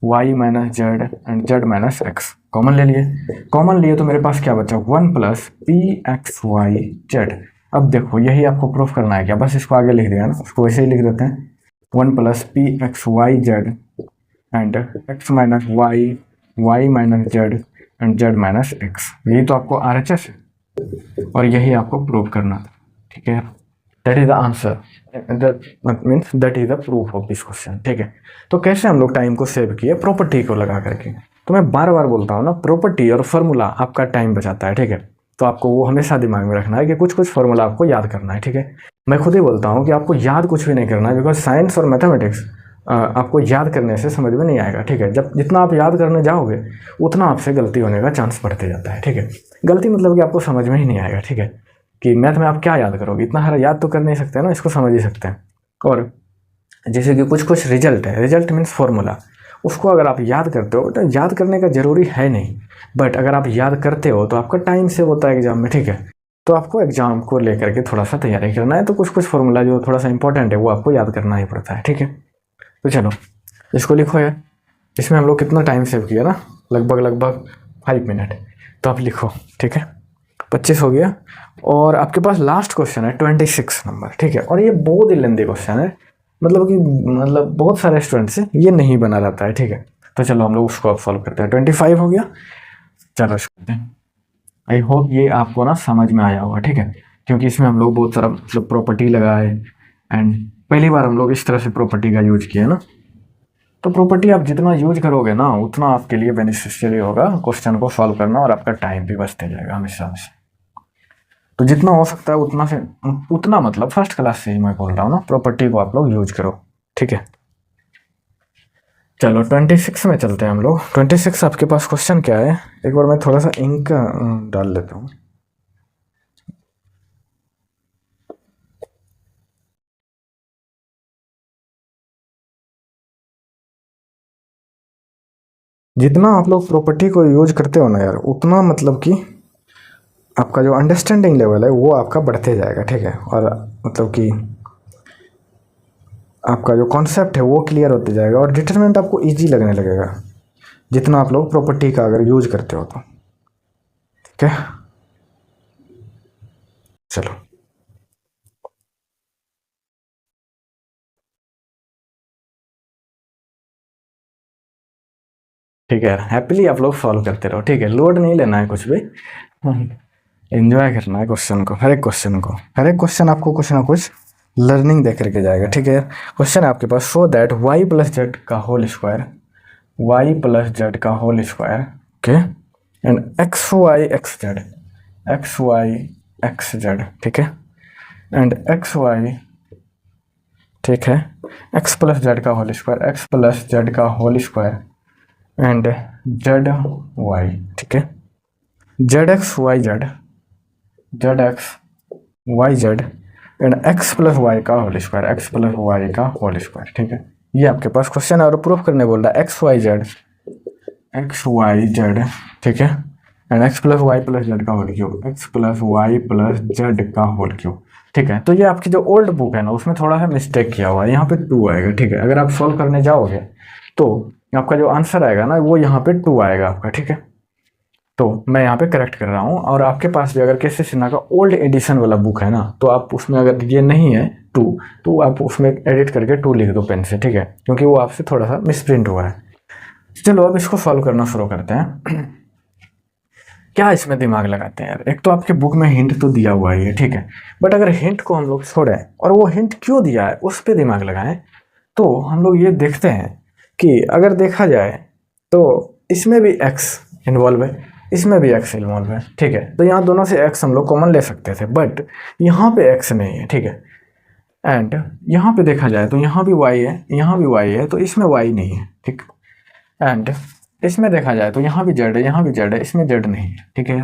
y minus z and z minus x, common ले लिए। कॉमन लिए तो मेरे पास क्या बचा, 1 plus p x y z. अब देखो यही आपको प्रूफ करना है क्या, बस इसको आगे लिख दिया ना, उसको वैसे ही लिख देते हैं, 1 plus p x y z and x minus y, y minus z and z minus x. यही तो आपको RHS है और यही आपको प्रूव करना था। ठीक है, that is the answer, means that is the proof of this question. ठीक है, तो कैसे हम लोग टाइम को सेव किए, प्रॉपर्टी को लगा करके। तो मैं बार बार बोलता हूँ ना, प्रॉपर्टी और फार्मूला आपका टाइम बचाता है। ठीक है, तो आपको वो हमेशा दिमाग में रखना है कि कुछ कुछ फार्मूला आपको याद करना है। ठीक है, मैं खुद ही बोलता हूँ कि आपको याद कुछ भी नहीं करना है, बिकॉज साइंस और मैथमेटिक्स आपको याद करने से समझ में नहीं आएगा। ठीक है, जब जितना आप याद करने जाओगे उतना आपसे गलती होने का चांस बढ़ते जाता है। ठीक है, गलती मतलब कि आपको समझ में ही नहीं आएगा। ठीक है, कि मैथ में आप क्या याद करोगे, इतना सारा याद तो कर नहीं सकते ना, इसको समझ ही सकते हैं। और जैसे कि कुछ कुछ रिजल्ट है, रिजल्ट मीन्स फॉर्मूला, उसको अगर आप याद करते हो तो याद करने का ज़रूरी है नहीं, बट अगर आप याद करते हो तो आपका टाइम सेव होता है एग्जाम में। ठीक है, तो आपको एग्जाम को लेकर के थोड़ा सा तैयारी करना है, तो कुछ कुछ फॉर्मूला जो थोड़ा सा इंपॉर्टेंट है वो आपको याद करना ही पड़ता है। ठीक है, तो चलो इसको लिखो यार, इसमें हम लोग कितना टाइम सेव किया ना, लगभग 5 मिनट, तो आप लिखो। ठीक है, 25 हो गया। और आपके पास लास्ट क्वेश्चन है 26 नंबर। ठीक है, और ये बहुत ही लेंदी क्वेश्चन है, मतलब बहुत सारे स्टूडेंट से ये नहीं बना रहता है। ठीक है, तो चलो हम लोग उसको अब सॉल्व करते हैं। 25 हो गया, चलो करते हैं। आई होप ये आपको ना समझ में आया होगा। ठीक है, क्योंकि इसमें हम लोग बहुत सारा मतलब प्रॉपर्टी लगाए एंड पहली बार हम लोग इस तरह से प्रॉपर्टी का यूज किया ना, तो प्रॉपर्टी आप जितना यूज करोगे ना उतना आपके लिए बेनिफिशियली होगा क्वेश्चन को सॉल्व करना, और आपका टाइम भी बचते जाएगा हमेशा से। तो जितना हो सकता है उतना मतलब फर्स्ट क्लास से ही मैं बोल रहा हूँ ना, प्रॉपर्टी को आप लोग यूज करो। ठीक है, चलो 26 में चलते हैं हम लोग। 26 आपके पास क्वेश्चन क्या है, एक बार मैं थोड़ा सा इंक डाल लेता हूँ। जितना आप लोग प्रॉपर्टी को यूज करते हो ना यार, उतना मतलब कि आपका जो अंडरस्टैंडिंग लेवल है वो आपका बढ़ते जाएगा। ठीक है, और मतलब कि आपका जो कॉन्सेप्ट है वो क्लियर होते जाएगा और डिटरमिनेंट आपको इजी लगने लगेगा जितना आप लोग प्रॉपर्टी का अगर यूज करते हो तो। ठीक है, चलो ठीक है, हैप्पीली आप लोग सॉल्व करते रहो। ठीक है, लोड नहीं लेना है कुछ भी, एंजॉय करना है क्वेश्चन को, हर एक क्वेश्चन को। हर एक क्वेश्चन आपको कुछ ना कुछ लर्निंग दे करके जाएगा। ठीक है, क्वेश्चन है आपके पास, show that y plus z का whole square, y plus z का whole square, okay, and x y x z, x y x z, ठीक है, एंड एक्स वाई, ठीक है, एक्स प्लस जेड का whole square, x plus z का whole square and z y, ठीक है, z x y z, z x y z and x plus y का whole square, x plus y का होल स्क्वायर। ठीक है, ये आपके पास क्वेश्चन है और प्रूफ करने बोल रहा है x y z, x y z, ठीक है, and x plus y plus z का whole cube, x plus y plus z का होल क्यूब। ठीक है, तो ये आपकी जो ओल्ड बुक है ना उसमें थोड़ा सा मिस्टेक किया हुआ है, यहाँ पे 2 आएगा। ठीक है, अगर आप सॉल्व करने जाओगे तो आपका जो आंसर आएगा ना वो यहाँ पे 2 आएगा आपका। ठीक है, तो मैं यहाँ पे करेक्ट कर रहा हूँ। और आपके पास भी अगर के.सी. सिन्हा का ओल्ड एडिशन वाला बुक है ना तो आप उसमें अगर ये नहीं है 2 तो आप उसमें एडिट करके 2 लिख दो पेन से। ठीक है, क्योंकि वो आपसे थोड़ा सा मिसप्रिंट हुआ है। चलो अब इसको सॉल्व करना शुरू करते हैं। क्या इसमें दिमाग लगाते हैं यार, एक तो आपके बुक में हिंट तो दिया हुआ ही है, ठीक है, बट अगर हिंट को हम लोग छोड़ें और वो हिंट क्यों दिया है उस पर दिमाग लगाएं तो हम लोग ये देखते हैं कि अगर देखा जाए तो इसमें भी एक्स इन्वॉल्व है, इसमें भी एक्स इन्वॉल्व है। ठीक है, तो यहाँ दोनों से एक्स हम लोग कॉमन ले सकते थे, बट यहाँ पे एक्स नहीं है। ठीक है, एंड यहाँ पे देखा जाए तो यहाँ भी वाई है, यहाँ भी वाई है, तो इसमें वाई नहीं है। ठीक, एंड इसमें देखा जाए तो यहाँ भी जेड है, यहाँ भी जेड है, इसमें जेड नहीं है। ठीक है,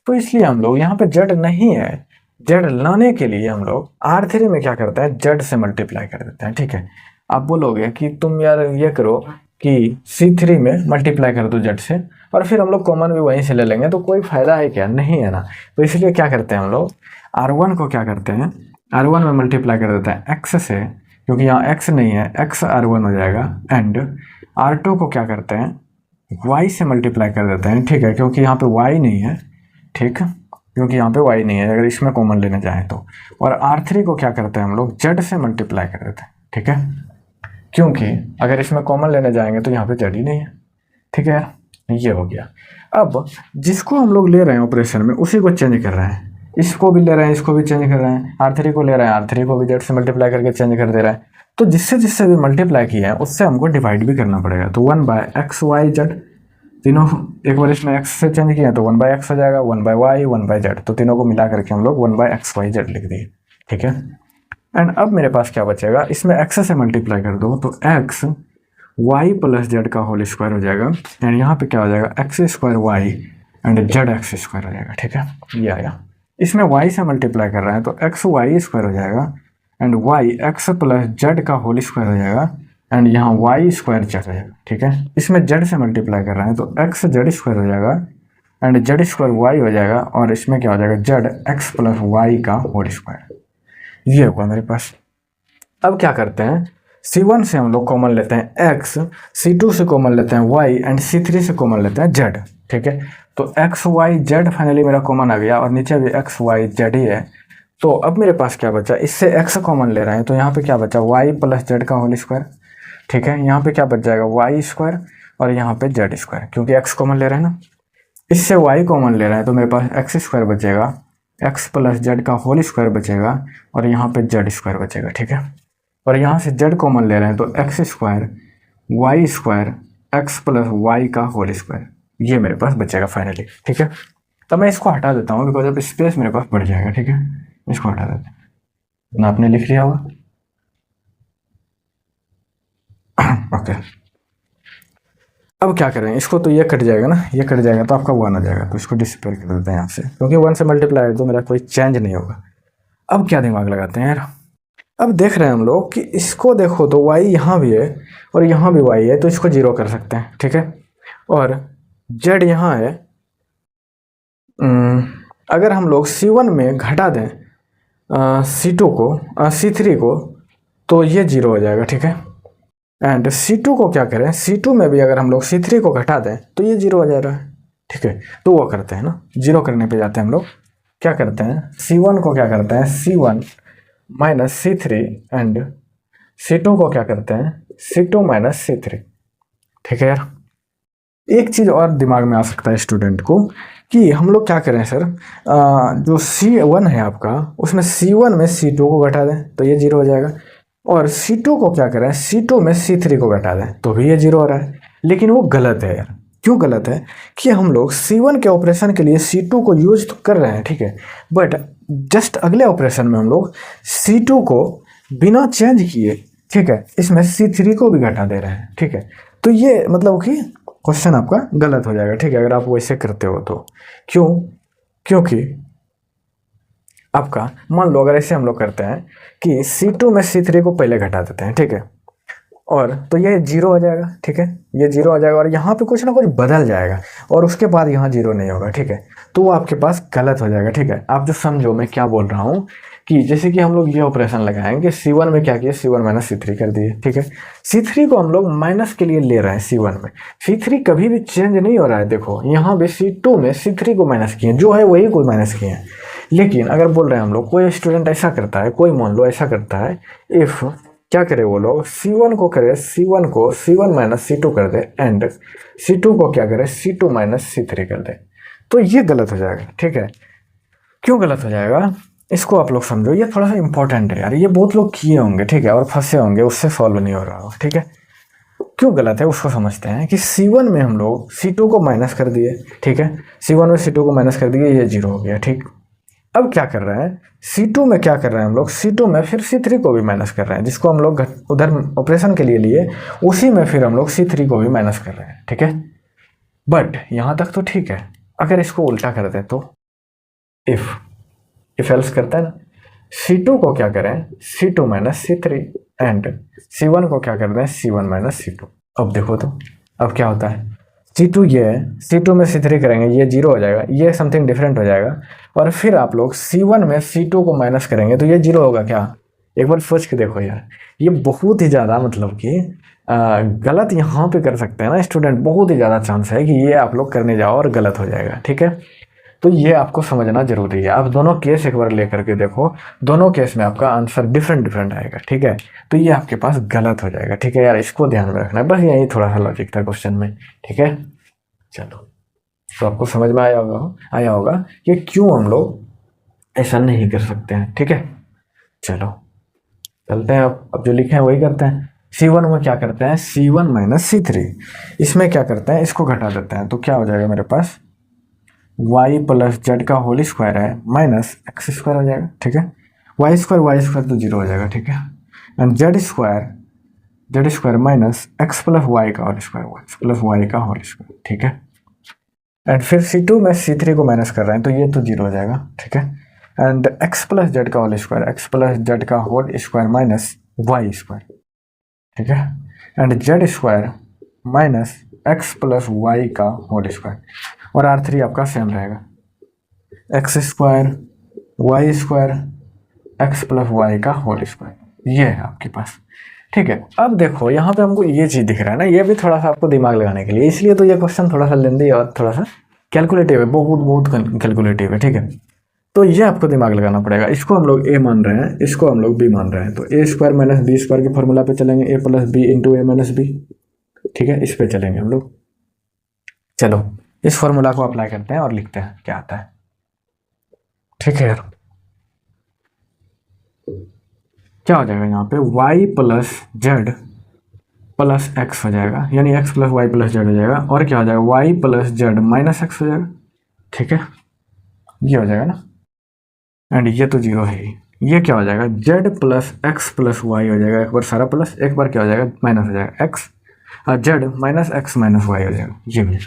तो इसलिए हम लोग यहाँ पे जेड नहीं है, जेड लाने के लिए हम लोग R3 में क्या करते हैं, जेड से मल्टीप्लाई कर देते हैं। ठीक है, आप बोलोगे कि तुम यार ये करो कि C3 में मल्टीप्लाई कर दो जेड से और फिर हम लोग कॉमन भी वहीं से ले लेंगे, तो कोई फायदा है क्या, नहीं है ना। तो इसलिए क्या करते हैं हम लोग R1 को क्या करते हैं, R1 में मल्टीप्लाई कर देते हैं एक्स से, क्योंकि यहाँ एक्स नहीं है, एक्स R1 हो जाएगा, एंड R2 को क्या करते हैं y से मल्टीप्लाई कर देते हैं। ठीक है, क्योंकि यहाँ पे y नहीं है, ठीक, क्योंकि यहाँ पे y नहीं है अगर इसमें कॉमन लेने जाए तो। और R3 को क्या करते हैं हम लोग z से मल्टीप्लाई कर देते हैं। ठीक है, क्योंकि अगर इसमें कॉमन लेने जाएंगे तो यहाँ पे z ही नहीं है। ठीक है, ये हो गया। अब जिसको हम लोग ले रहे हैं ऑपरेशन में उसी को चेंज कर रहे हैं, इसको भी ले रहे हैं, इसको भी चेंज कर रहे हैं, R3 को ले रहे हैं, R3 को भी z से मल्टीप्लाई करके चेंज कर दे रहा है। तो जिससे जिससे भी मल्टीप्लाई किया है उससे हमको डिवाइड भी करना पड़ेगा। तो 1/x/y/z, तीनों एक बार इसमें x से चेंज किया तो 1/x हो जाएगा, 1/y, 1/z, तो तीनों को मिला करके हम लोग 1/x/y/z लिख दिए। ठीक है, एंड अब मेरे पास क्या बचेगा, इसमें x से मल्टीप्लाई कर दो तो x y प्लस जेड का होल स्क्वायर हो जाएगा, एंड यहाँ पे क्या हो जाएगा x² y एंड z(x²) हो जाएगा। ठीक है, ये आया। इसमें y से मल्टीप्लाई कर रहे हैं तो xy² हो जाएगा and y x plus z का होल स्क्वायर हो जाएगा, एंड यहाँ y² z हो जाएगा। ठीक है, इसमें z से मल्टीप्लाई कर रहे हैं तो x z² हो जाएगा एंड z² y हो जाएगा, और इसमें क्या हो जाएगा z x प्लस वाई का होल स्क्वायर। ये होगा मेरे पास। अब क्या करते हैं, C1 से हम लोग कॉमन लेते हैं x, C2 से कॉमन लेते हैं y एंड C3 से कॉमन लेते हैं z। ठीक है, तो x y z फाइनली मेरा कॉमन आ गया और नीचे भी x y z ही है। तो अब मेरे पास क्या बचा, इससे x कॉमन ले रहे हैं तो यहाँ पे क्या बचा y प्लस जेड का होल स्क्वायर। ठीक है, यहाँ पे क्या बच जाएगा y² और यहाँ पे z², क्योंकि x कॉमन ले रहे हैं ना। इससे y कॉमन ले रहे हैं तो मेरे पास x² बचेगा, x प्लस जेड का होल स्क्वायर बचेगा और यहाँ पे z² बचेगा। ठीक है, और यहाँ से z कॉमन ले रहे हैं तो x² y² x plus y का होल स्क्वायर, ये मेरे पास बचेगा फाइनली। ठीक है, तब मैं इसको हटा देता हूँ बिकॉज अब स्पेस मेरे पास बढ़ जाएगा। ठीक है, इसको हटा देते हैं ना, आपने लिख लिया होगा। ओके, अब क्या करें, इसको तो ये कट जाएगा ना, ये कट जाएगा तो आपका 1 आ जाएगा, तो इसको डिसपेयर कर देते हैं यहाँ से, क्योंकि 1 से मल्टीप्लाई तो मेरा कोई चेंज नहीं होगा। अब क्या दिमाग लगाते हैं यार, अब देख रहे हैं हम लोग कि इसको देखो तो y यहाँ भी है और यहाँ भी y है, तो इसको 0 कर सकते हैं। ठीक है, और z यहाँ है, अगर हम लोग C1 में घटा दें C2 को C3 को तो ये जीरो हो जाएगा, ठीक है। एंड C2 को क्या करें, C2 में भी अगर हम लोग C3 को घटा दें तो ये जीरो हो जाएगा, ठीक है। तो वो करते हैं ना, जीरो करने पे जाते हैं हम लोग, क्या करते हैं C1 को क्या करते हैं C1 minus C3 and C2 को क्या करते हैं C2 माइनस C3, ठीक है यार। एक चीज़ और दिमाग में आ सकता है स्टूडेंट को कि हम लोग क्या करें सर, जो C1 है आपका उसमें C1 में C2 को घटा दें तो ये जीरो हो जाएगा, और C2 को क्या करें C2 में C3 को घटा दें तो भी ये जीरो हो रहा है। लेकिन वो गलत है यार। क्यों गलत है कि हम लोग C1 के ऑपरेशन के लिए C2 को यूज तो कर रहे हैं, ठीक है, बट जस्ट अगले ऑपरेशन में हम लोग C2 को बिना चेंज किए, ठीक है, इसमें C3 को भी घटा दे रहे हैं, ठीक है। तो ये मतलब कि क्वेश्चन आपका गलत हो जाएगा, ठीक है, अगर आप वैसे करते हो तो। क्यों? क्योंकि आपका मान लो अगर ऐसे हम लोग करते हैं कि C2 में C3 को पहले घटा देते हैं, ठीक है, और तो ये जीरो हो जाएगा, ठीक है, ये जीरो हो जाएगा और यहाँ पे कुछ ना कुछ बदल जाएगा और उसके बाद यहाँ जीरो नहीं होगा, ठीक है। तो वो आपके पास गलत हो जाएगा, ठीक है। आप जो समझो मैं क्या बोल रहा हूँ कि जैसे कि हम लोग ये ऑपरेशन लगाएंगे C1 में क्या किया C1 माइनस C3 कर दिए, ठीक है। C3 को हम लोग माइनस के लिए ले रहे हैं C1 में, C3 कभी भी चेंज नहीं हो रहा है। देखो यहाँ भी C2 में C3 को माइनस किए, जो है वही को माइनस किए हैं। लेकिन अगर बोल रहे हैं हम लोग कोई स्टूडेंट ऐसा करता है, कोई मान लो ऐसा करता है, इफ़ क्या करे वो लोग C1 को करे C1 को C1 माइनस C2 कर दे एंड C2 को क्या करे C2 माइनस C3 कर दे, तो ये गलत हो जाएगा, ठीक है। क्यों गलत हो जाएगा इसको आप लोग समझो, ये थोड़ा सा इंपॉर्टेंट है यार, ये बहुत लोग किए होंगे, ठीक है, और फंसे होंगे, उससे सॉल्व नहीं हो रहा हो, ठीक है। क्यों गलत है उसको समझते हैं कि C1 में हम लोग C2 को माइनस कर दिए, ठीक है, C1 में C2 को माइनस कर दिए, ये जीरो हो गया, ठीक। अब क्या कर रहे हैं C2 में, क्या कर रहे हैं हम लोग C2 में फिर C3 को भी माइनस कर रहे हैं, जिसको हम लोग उधर ऑपरेशन के लिए लिए उसी में फिर हम लोग C3 को भी माइनस कर रहे हैं, ठीक है। बट यहाँ तक तो ठीक है। अगर इसको उल्टा कर दें तो इफ एल्स करता है ना, C2 को क्या करें C2 minus C3 and C1 को क्या कर दें C1 माइनस C2। अब देखो तो अब क्या होता है, C2 ये है, C2 में C3 करेंगे ये जीरो हो जाएगा, ये समथिंग डिफरेंट हो जाएगा, और फिर आप लोग C1 में C2 को माइनस करेंगे तो ये जीरो होगा क्या। एक बार सोच के देखो यार, ये बहुत ही ज़्यादा मतलब कि गलत यहाँ पे कर सकते हैं ना स्टूडेंट, बहुत ही ज़्यादा चांस है कि ये आप लोग करने जाओ और गलत हो जाएगा, ठीक है। तो ये आपको समझना जरूरी है। आप दोनों केस एक बार लेकर के देखो, दोनों केस में आपका आंसर डिफरेंट आएगा, ठीक है। तो ये आपके पास गलत हो जाएगा, ठीक है यार, इसको ध्यान में रखना है, बस यही थोड़ा सा लॉजिक था क्वेश्चन में, ठीक है। चलो तो आपको समझ में आया होगा कि क्यों हम लोग ऐसा नहीं कर सकते हैं, ठीक है। चलो चलते हैं, अब जो लिखे हैं वही करते हैं। C1 में क्या करते हैं C1 माइनस C3, इसमें क्या करते हैं इसको घटा देते हैं, तो क्या हो जाएगा मेरे पास y प्लस जेड का होल स्क्वायर है माइनस एक्स स्क्वायर हो जाएगा, ठीक है। वाई स्क्वायर तो जीरो हो जाएगा, ठीक है। And z square minus x plus y का whole square, x plus y का होल स्क्वायर, ठीक है। एंड फिर C2 में C3 को माइनस कर रहे हैं तो ये तो जीरो हो जाएगा, ठीक है। एंड एक्स प्लस जेड का whole square, x plus z का whole square minus y square, ठीक है। And z square minus x plus y का होल स्क्वायर, और R3 आपका सेम रहेगा, x square y square x plus y का होल स्क्वायर, ये है आपके पास, ठीक है। अब देखो यहाँ पे हमको ये चीज़ दिख रहा है ना, ये भी थोड़ा सा आपको दिमाग लगाने के लिए, इसलिए तो ये क्वेश्चन थोड़ा सा लेंदी और थोड़ा सा कैलकुलेटिव है, बहुत कैलकुलेटिव है, ठीक है। तो ये आपको दिमाग लगाना पड़ेगा। इसको हम लोग A मान रहे हैं, इसको हम लोग B मान रहे हैं, तो A square minus B square के फॉर्मूला पे चलेंगे, A plus B into A minus B, ठीक है, इस पे चलेंगे हम लोग। चलो इस फॉर्मूला को अप्लाई करते हैं और लिखते हैं क्या आता है, ठीक है यार। क्या हो जाएगा यहाँ पे y plus z plus x हो जाएगा, यानी x plus y plus z हो जाएगा, और क्या हो जाएगा y plus z minus x हो जाएगा, ठीक है, ये हो जाएगा ना। एंड ये तो जीरो है ही, ये क्या हो जाएगा z plus x plus y हो जाएगा, एक बार सारा प्लस, एक बार क्या हो जाएगा माइनस हो जाएगा x z minus x minus y हो जाएगा, ये भी,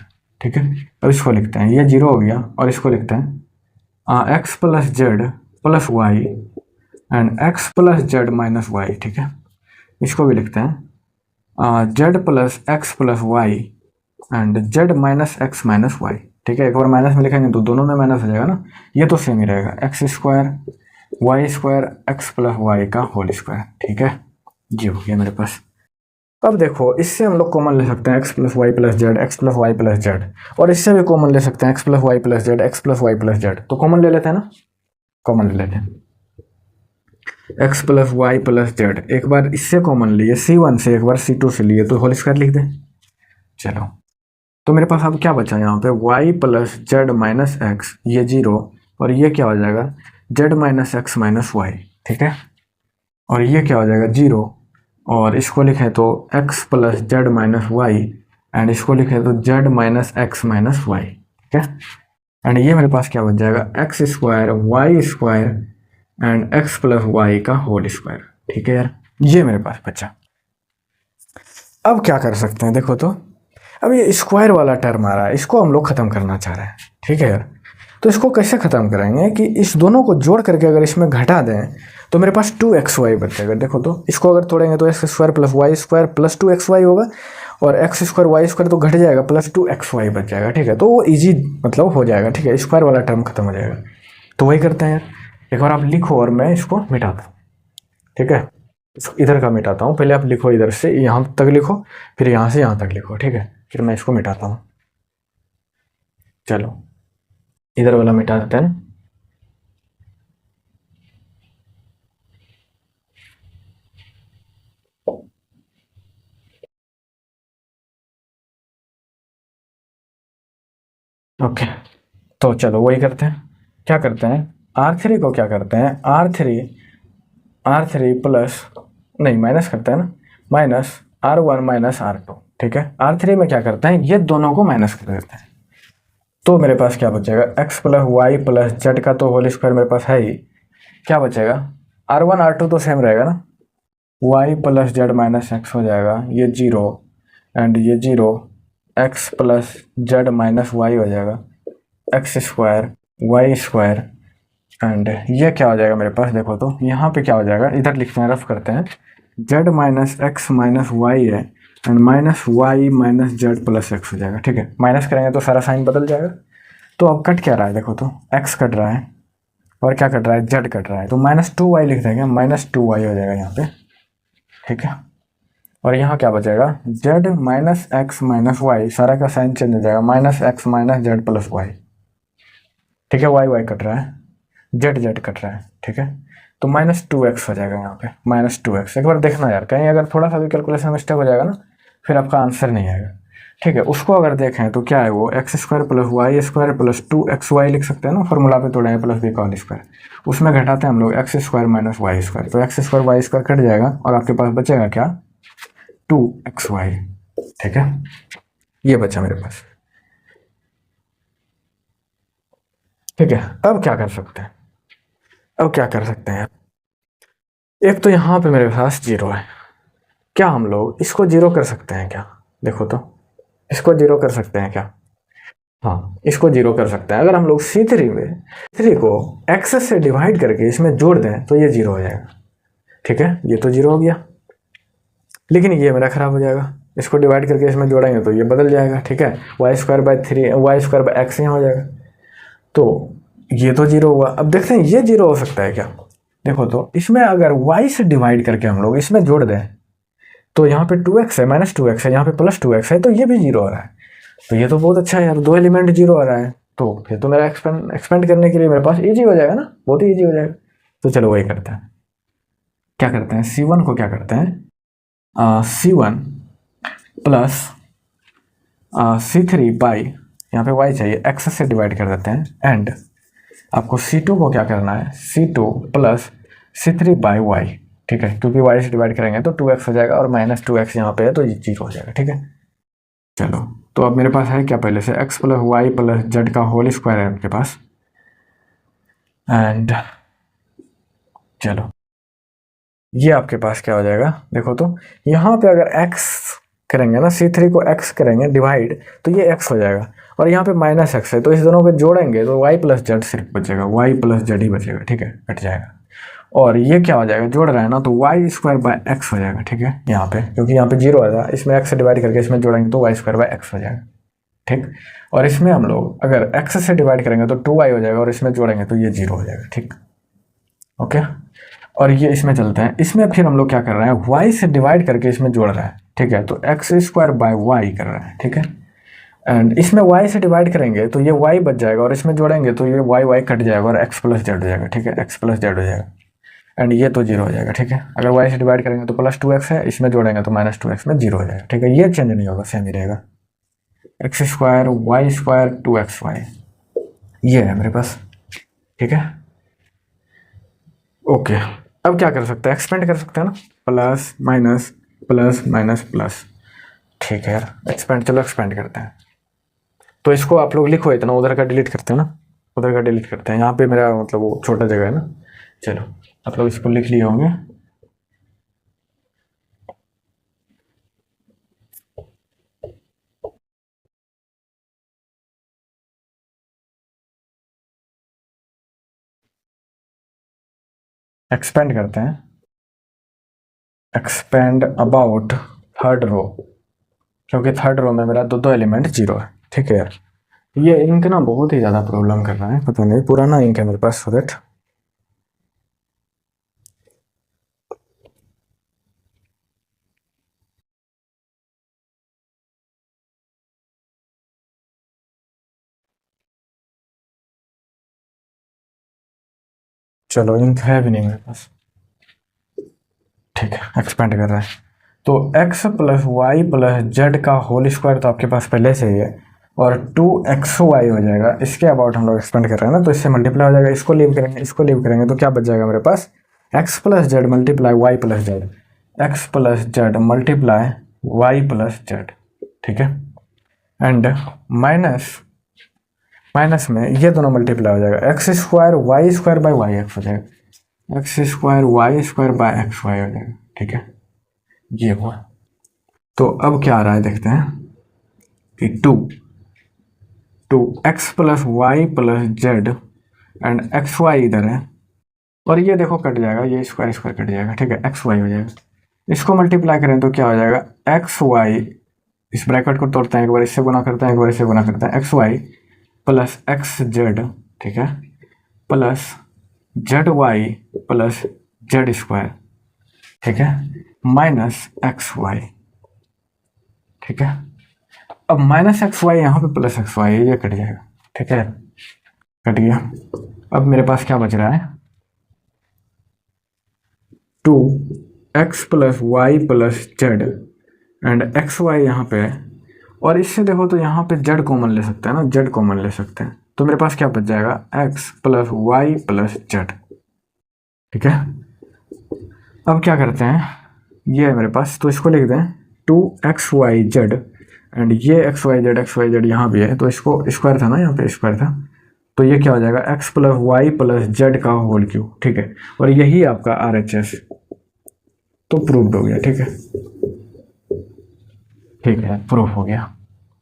ठीक है। अब इसको लिखते हैं, ये जीरो हो गया, और इसको लिखते हैं x plus z plus y and x plus z minus y, ठीक है। इसको भी लिखते हैं z plus x plus y and z minus x minus y, ठीक है। एक बार माइनस में लिखेंगे तो दोनों में माइनस हो जाएगा ना, ये तो सेम ही रहेगा, x square y square x plus y का होल स्क्वायर, ठीक है। ये हो गया मेरे पास। अब देखो इससे हम लोग कॉमन ले सकते हैं x plus y plus z, x plus y plus z, और इससे भी कॉमन ले सकते हैं x plus y plus z, x plus y plus z. तो कॉमन ले लेते हैं ना, कॉमन ले लेते हैं x plus y plus z. एक बार इससे कॉमन लिए C1 से, एक बार C2 से लिए, तो होल स्क्वायर लिख दें। चलो तो मेरे पास अब क्या बचा यहाँ पे, y plus z minus x, ये 0, और ये क्या हो जाएगा z minus x minus y, ठीक है। और ये क्या हो जाएगा 0, और इसको लिखें तो x plus z minus y, and इसको लिखें तो z minus x minus y, ठीक है। एंड ये मेरे पास क्या बच जाएगा x square y square and x plus y का होल स्क्वायर, ठीक है यार। ये मेरे पास बचा। अब क्या कर सकते हैं देखो तो, अब ये स्क्वायर वाला टर्म आ रहा है, इसको हम लोग खत्म करना चाह रहे हैं, ठीक है यार। तो इसको कैसे ख़त्म करेंगे कि इस दोनों को जोड़ करके अगर इसमें घटा दें तो मेरे पास 2xy बचेगा। देखो तो इसको अगर तोड़ेंगे तो x square plus y square plus 2xy होगा, और एक्स स्क्वायर वाई स्क्वायर तो घट जाएगा, प्लस 2xy बच जाएगा, ठीक है। तो वो ईजी मतलब हो जाएगा, ठीक है, स्क्वायर वाला टर्म खत्म हो जाएगा। तो वही करते हैं यार, एक बार आप लिखो और मैं इसको मिटाता हूँ, ठीक है। इधर का मिटाता हूँ, पहले आप लिखो, इधर से यहाँ तक लिखो, फिर यहाँ से यहाँ तक लिखो, ठीक है, फिर मैं इसको मिटाता हूँ। चलो इधर वाला मिटा देते हैं। ओके तो चलो वही करते हैं, क्या करते हैं R3 को क्या करते हैं R3 प्लस, नहीं माइनस करते हैं ना, माइनस R1 माइनस R2, ठीक है। R3 में क्या करते हैं ये दोनों को माइनस कर देते हैं, तो मेरे पास क्या बचेगा x plus y plus z का तो होल स्क्वायर मेरे पास है ही, क्या बचेगा R1 R2 तो सेम रहेगा ना, y plus z minus x हो जाएगा, ये 0 एंड ये 0, x plus z minus y हो जाएगा, x square y square, and ये क्या हो जाएगा मेरे पास देखो तो, यहाँ पे क्या हो जाएगा, इधर लिखते हैं, रफ करते हैं, z minus x minus y है, and minus y minus z plus x हो जाएगा, ठीक है। माइनस करेंगे तो सारा साइन बदल जाएगा। तो अब कट क्या रहा है देखो तो, एक्स कट रहा है और क्या कट रहा है जेड कट रहा है, तो -2y लिख देंगे, -2y हो जाएगा यहाँ पे, ठीक है। और यहाँ क्या बचेगा z minus x minus y, सारा का साइन चेंज हो जाएगा, minus x minus z plus y, ठीक है। वाई वाई कट रहा है, जेड जेड कट रहा है, ठीक है। तो -2x हो जाएगा यहाँ पे, -2x। एक बार देखना यार, कहीं अगर थोड़ा सा भी कैलकुलेशन मिस्टेक हो जाएगा ना, फिर आपका आंसर नहीं आएगा, ठीक है। उसको अगर देखें तो क्या है वो x square plus y square plus 2xy लिख सकते हैं ना, फॉर्मूला पे तोड़े प्लस बी का होल स्क्वायर, उसमें घटाते हैं हम लोग x square minus y square, तो x square y square cut जाएगा और आपके पास बचेगा क्या 2xy, ठीक है। ये बचा मेरे पास, ठीक है। अब क्या कर सकते हैं, अब क्या कर सकते हैं, एक तो यहाँ पे मेरे पास 0 है, क्या हम लोग इसको 0 कर सकते हैं क्या, देखो तो इसको 0 कर सकते हैं क्या, हाँ इसको 0 कर सकते हैं। अगर हम लोग C3 में 3 को x से डिवाइड करके इसमें जोड़ दें तो ये 0 हो जाएगा, ठीक है। ये तो 0 हो गया, लेकिन ये मेरा खराब हो जाएगा, इसको डिवाइड करके इसमें जोड़ेंगे तो ये बदल जाएगा, ठीक है। Y square by 3 y square by x यहाँ हो जाएगा, तो ये तो 0 हुआ। अब देखते हैं ये 0 हो सकता है क्या, देखो तो इसमें अगर y से डिवाइड करके हम लोग इसमें जोड़ दें तो यहाँ पे 2x है, -2x है, यहाँ पे +2x है, तो ये भी 0 हो रहा है। तो ये तो बहुत अच्छा है यार, 2 एलिमेंट 0 हो रहा है, तो फिर तो मेरा एक्सपेंड करने के लिए मेरे पास ईजी हो जाएगा ना, बहुत ही ईजी हो जाएगा। तो चलो वही करते हैं, क्या करते हैं C1 को क्या करते हैं C1 प्लस C3 बाई, यहाँ पे y चाहिए, x से डिवाइड कर देते हैं, एंड आपको C2 को क्या करना है C2 plus C3 by y, ठीक है, क्योंकि y से डिवाइड करेंगे तो 2x हो जाएगा और -2x यहाँ पे है तो ये 0 हो जाएगा, ठीक है। चलो तो अब मेरे पास है क्या पहले से x plus y plus z का होल स्क्वायर है आपके पास, एंड चलो ये आपके पास क्या हो जाएगा देखो तो, यहाँ पे अगर x करेंगे ना C3 को x करेंगे डिवाइड तो ये x हो जाएगा, और यहाँ पे -x है, तो इस दोनों को जोड़ेंगे तो y प्लस जेड सिर्फ बचेगा, y प्लस जेड ही बचेगा, ठीक है, कट जाएगा। और ये क्या हो जाएगा जोड़ रहा है ना, तो वाई स्क्वायर बाय एक्स हो जाएगा, ठीक है, यहाँ पे क्योंकि यहाँ पे 0 आएगा, इसमें x से डिवाइड करके इसमें जोड़ेंगे तो वाई स्क्वायर बाय एक्स हो जाएगा, ठीक। और इसमें हम लोग अगर x से डिवाइड करेंगे तो 2y हो जाएगा और इसमें जोड़ेंगे तो ये 0 हो जाएगा, ठीक, ओके। और ये इसमें चलते हैं। इसमें फिर हम लोग क्या कर रहे हैं, y से डिवाइड करके इसमें जोड़ रहे हैं, ठीक है। तो एक्स स्क्वायर बाय वाई कर रहे हैं, ठीक है। एंड इसमें y से डिवाइड करेंगे तो ये y बच जाएगा, और इसमें जोड़ेंगे तो ये y कट जाएगा और x प्लस जेड हो जाएगा, ठीक है। x प्लस जेड हो जाएगा एंड ये तो जीरो हो जाएगा, ठीक है। अगर y से डिवाइड करेंगे तो प्लस 2x है, इसमें जोड़ेंगे तो माइनस 2x में जीरो हो जाएगा, ठीक है। ये चेंज नहीं होगा, सेम ही रहेगा। X square y square 2xy, ये है मेरे पास, ठीक है। ओके, अब क्या कर सकते हैं, एक्सपेंड कर सकते हैं ना, plus minus plus minus plus, ठीक है यार। एक्सपेंड, चलो एक्सपेंड करते हैं। तो इसको आप लोग लिखो इतना, उधर का डिलीट करते हैं ना, उधर का डिलीट करते हैं। यहाँ पे मेरा मतलब वो छोटा जगह है ना। चलो आप लोग इसको लिख लिए होंगे। एक्सपेंड करते हैं, एक्सपेंड अबाउट थर्ड रो, क्योंकि थर्ड रो में मेरा दो एलिमेंट जीरो है, ठीक है यार। ये इंक ना बहुत ही ज़्यादा प्रॉब्लम कर रहा है, पता नहीं, पुराना इंक है मेरे पास, सो दैट चलो इंक है भी नहीं मेरे पास, ठीक है। एक्सपेंड कर रहा है तो x plus y plus z का होल स्क्वायर तो आपके पास पहले से ही है, और 2xy हो जाएगा। इसके अबाउट हम लोग एक्सपेंड कर रहे हैं ना, तो इससे मल्टीप्लाई हो जाएगा। इसको लीव करेंगे, इसको लीव करेंगे तो क्या बच जाएगा मेरे पास, x plus z multiply y plus z, x plus z multiply y plus z, ठीक है। एंड माइनस माइनस में ये दोनों मल्टीप्लाई हो जाएगा, x square y square by y x हो जाएगा, x square y square by x y हो जाएगा, ठीक है। ये हुआ। तो अब क्या आ रहा है देखते हैं कि two x plus y plus z and x y इधर है, और ये देखो कट जाएगा, ये स्क्वायर स्क्वायर कट जाएगा, ठीक है। एक्स वाई हो जाएगा। इसको मल्टीप्लाई करें तो क्या हो जाएगा, एक्स वाई, इस ब्रैकेट को तोड़ते हैं, एक बार इससे गुना करते हैं, एक बार इससे गुना करते हैं, x y plus x z, ठीक है, plus z y plus z square, ठीक है, माइनस एक्स वाई, ठीक है। अब माइनस एक्स वाई यहाँ पे प्लस एक्स वाई, ये कट जाएगा, ठीक है, कट गया। अब मेरे पास क्या बच रहा है, 2x plus y plus z and x y यहाँ पे है, और इससे देखो तो यहाँ पे जेड कॉमन ले सकते हैं ना, जेड कॉमन ले सकते हैं, तो मेरे पास क्या बच जाएगा, x plus y plus z, ठीक है। अब क्या करते हैं, ये है मेरे पास, तो इसको लिख दें 2xyz एंड ये xyz यहाँ भी है, तो इसको स्क्वायर था ना, यहाँ पे स्क्वायर था, तो ये क्या हो जाएगा, x plus y plus z का होल क्यूब, ठीक है। और यही आपका RHS तो प्रूव्ड हो गया, ठीक है, ठीक है, प्रूफ हो गया।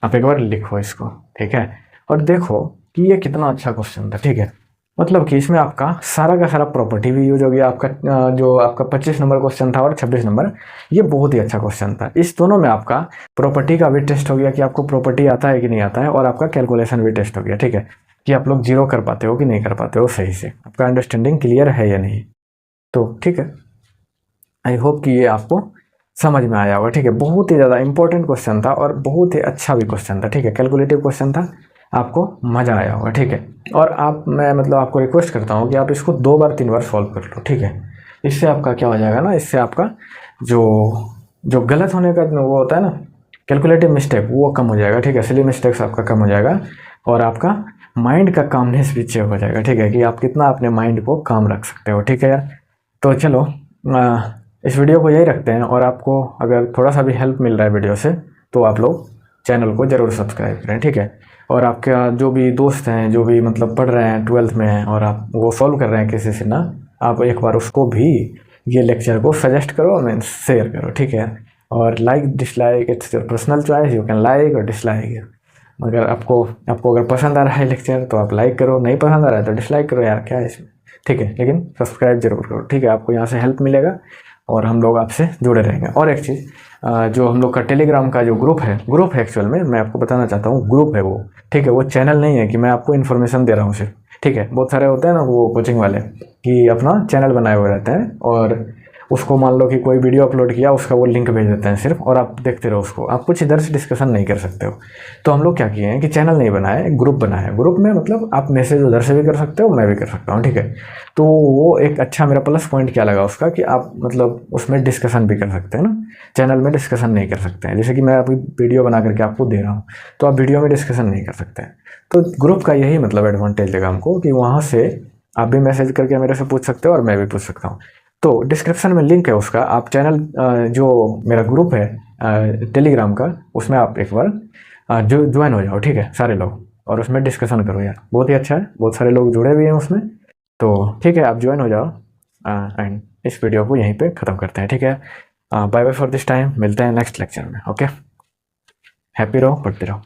आप एक बार लिखो इसको, ठीक है। और देखो कि ये कितना अच्छा क्वेश्चन था, ठीक है। मतलब कि इसमें आपका सारा का सारा प्रॉपर्टी भी यूज हो गया। आपका जो आपका 25 नंबर क्वेश्चन था और 26 नंबर, ये बहुत ही अच्छा क्वेश्चन था। इस दोनों में आपका प्रॉपर्टी का भी टेस्ट हो गया कि आपको प्रॉपर्टी आता है कि नहीं आता है, और आपका कैलकुलेशन भी टेस्ट हो गया, ठीक है, कि आप लोग जीरो कर पाते हो कि नहीं कर पाते हो सही से, आपका अंडरस्टैंडिंग क्लियर है या नहीं। तो ठीक है, आई होप कि ये आपको समझ में आया होगा, ठीक है। बहुत ही ज़्यादा इंपॉर्टेंट क्वेश्चन था और बहुत ही अच्छा भी क्वेश्चन था, ठीक है, कैलकुलेटिव क्वेश्चन था, आपको मज़ा आया होगा, ठीक है। और मैं मतलब आपको रिक्वेस्ट करता हूँ कि आप इसको 2 बार 3 बार सॉल्व कर लो, ठीक है। इससे आपका क्या हो जाएगा ना, इससे आपका जो गलत होने का वो होता है ना, कैलकुलेटिव मिस्टेक, वो कम हो जाएगा, ठीक है। सिली मिस्टेक्स आपका कम हो जाएगा और आपका माइंड का कामनेस भी चेक हो जाएगा, ठीक है, कि आप कितना अपने माइंड को काम रख सकते हो, ठीक है यार। तो चलो इस वीडियो को यही रखते हैं, और आपको अगर थोड़ा सा भी हेल्प मिल रहा है वीडियो से तो आप लोग चैनल को ज़रूर सब्सक्राइब करें, ठीक है। और आपका जो भी दोस्त हैं, जो भी मतलब पढ़ रहे हैं 12th में हैं और आप वो सॉल्व कर रहे हैं किसी से ना, आप एक बार उसको भी ये लेक्चर को सजेस्ट करो, मैं शेयर करो, ठीक है। और like dislike it's your personal choice, you can like और डिसलाइक। अगर आपको अगर पसंद आ रहा है लेक्चर तो आप लाइक करो, नहीं पसंद आ रहा है तो डिसलाइक करो, यार क्या है इसमें, ठीक है। लेकिन सब्सक्राइब जरूर करो, ठीक है, आपको यहाँ से हेल्प मिलेगा और हम लोग आपसे जुड़े रहेंगे। और एक चीज़, जो हम लोग का टेलीग्राम का जो ग्रुप है एक्चुअल में मैं आपको बताना चाहता हूँ, ग्रुप है वो, ठीक है, वो चैनल नहीं है कि मैं आपको इन्फॉर्मेशन दे रहा हूँ सिर्फ, ठीक है। बहुत सारे होते हैं ना वो कोचिंग वाले कि अपना चैनल बनाए हुए रहते हैं और उसको मान लो कि कोई वीडियो अपलोड किया, उसका वो लिंक भेज देते हैं सिर्फ, और आप देखते रहो उसको, आप कुछ इधर से डिस्कशन नहीं कर सकते हो। तो हम लोग क्या किए हैं कि चैनल नहीं बनाया, एक ग्रुप बनाया है। ग्रुप में मतलब आप मैसेज उधर से भी कर सकते हो, मैं भी कर सकता हूँ, ठीक है। तो वो एक अच्छा मेरा प्लस पॉइंट क्या लगा उसका कि आप मतलब उसमें डिस्कशन भी कर सकते हैं ना। चैनल में डिस्कशन नहीं कर सकते हैं, जैसे कि मैं अभी वीडियो बना करके आपको दे रहा हूँ, तो आप वीडियो में डिस्कशन नहीं कर सकते हैं। तो ग्रुप का यही मतलब एडवांटेज देगा हमको कि वहाँ से आप भी मैसेज करके मेरे से पूछ सकते हो और मैं भी पूछ सकता हूँ। तो डिस्क्रिप्शन में लिंक है उसका, आप चैनल जो मेरा ग्रुप है टेलीग्राम का, उसमें आप एक बार जो ज्वाइन हो जाओ, ठीक है, सारे लोग, और उसमें डिस्कशन करो यार, बहुत ही अच्छा है, बहुत सारे लोग जुड़े हुए हैं उसमें। तो ठीक है, आप ज्वाइन हो जाओ एंड इस वीडियो को यहीं पे ख़त्म करते हैं, ठीक है। Bye bye for this time, मिलते हैं नेक्स्ट लेक्चर में, ओके। हैप्पी रहो, पढ़ते रहो।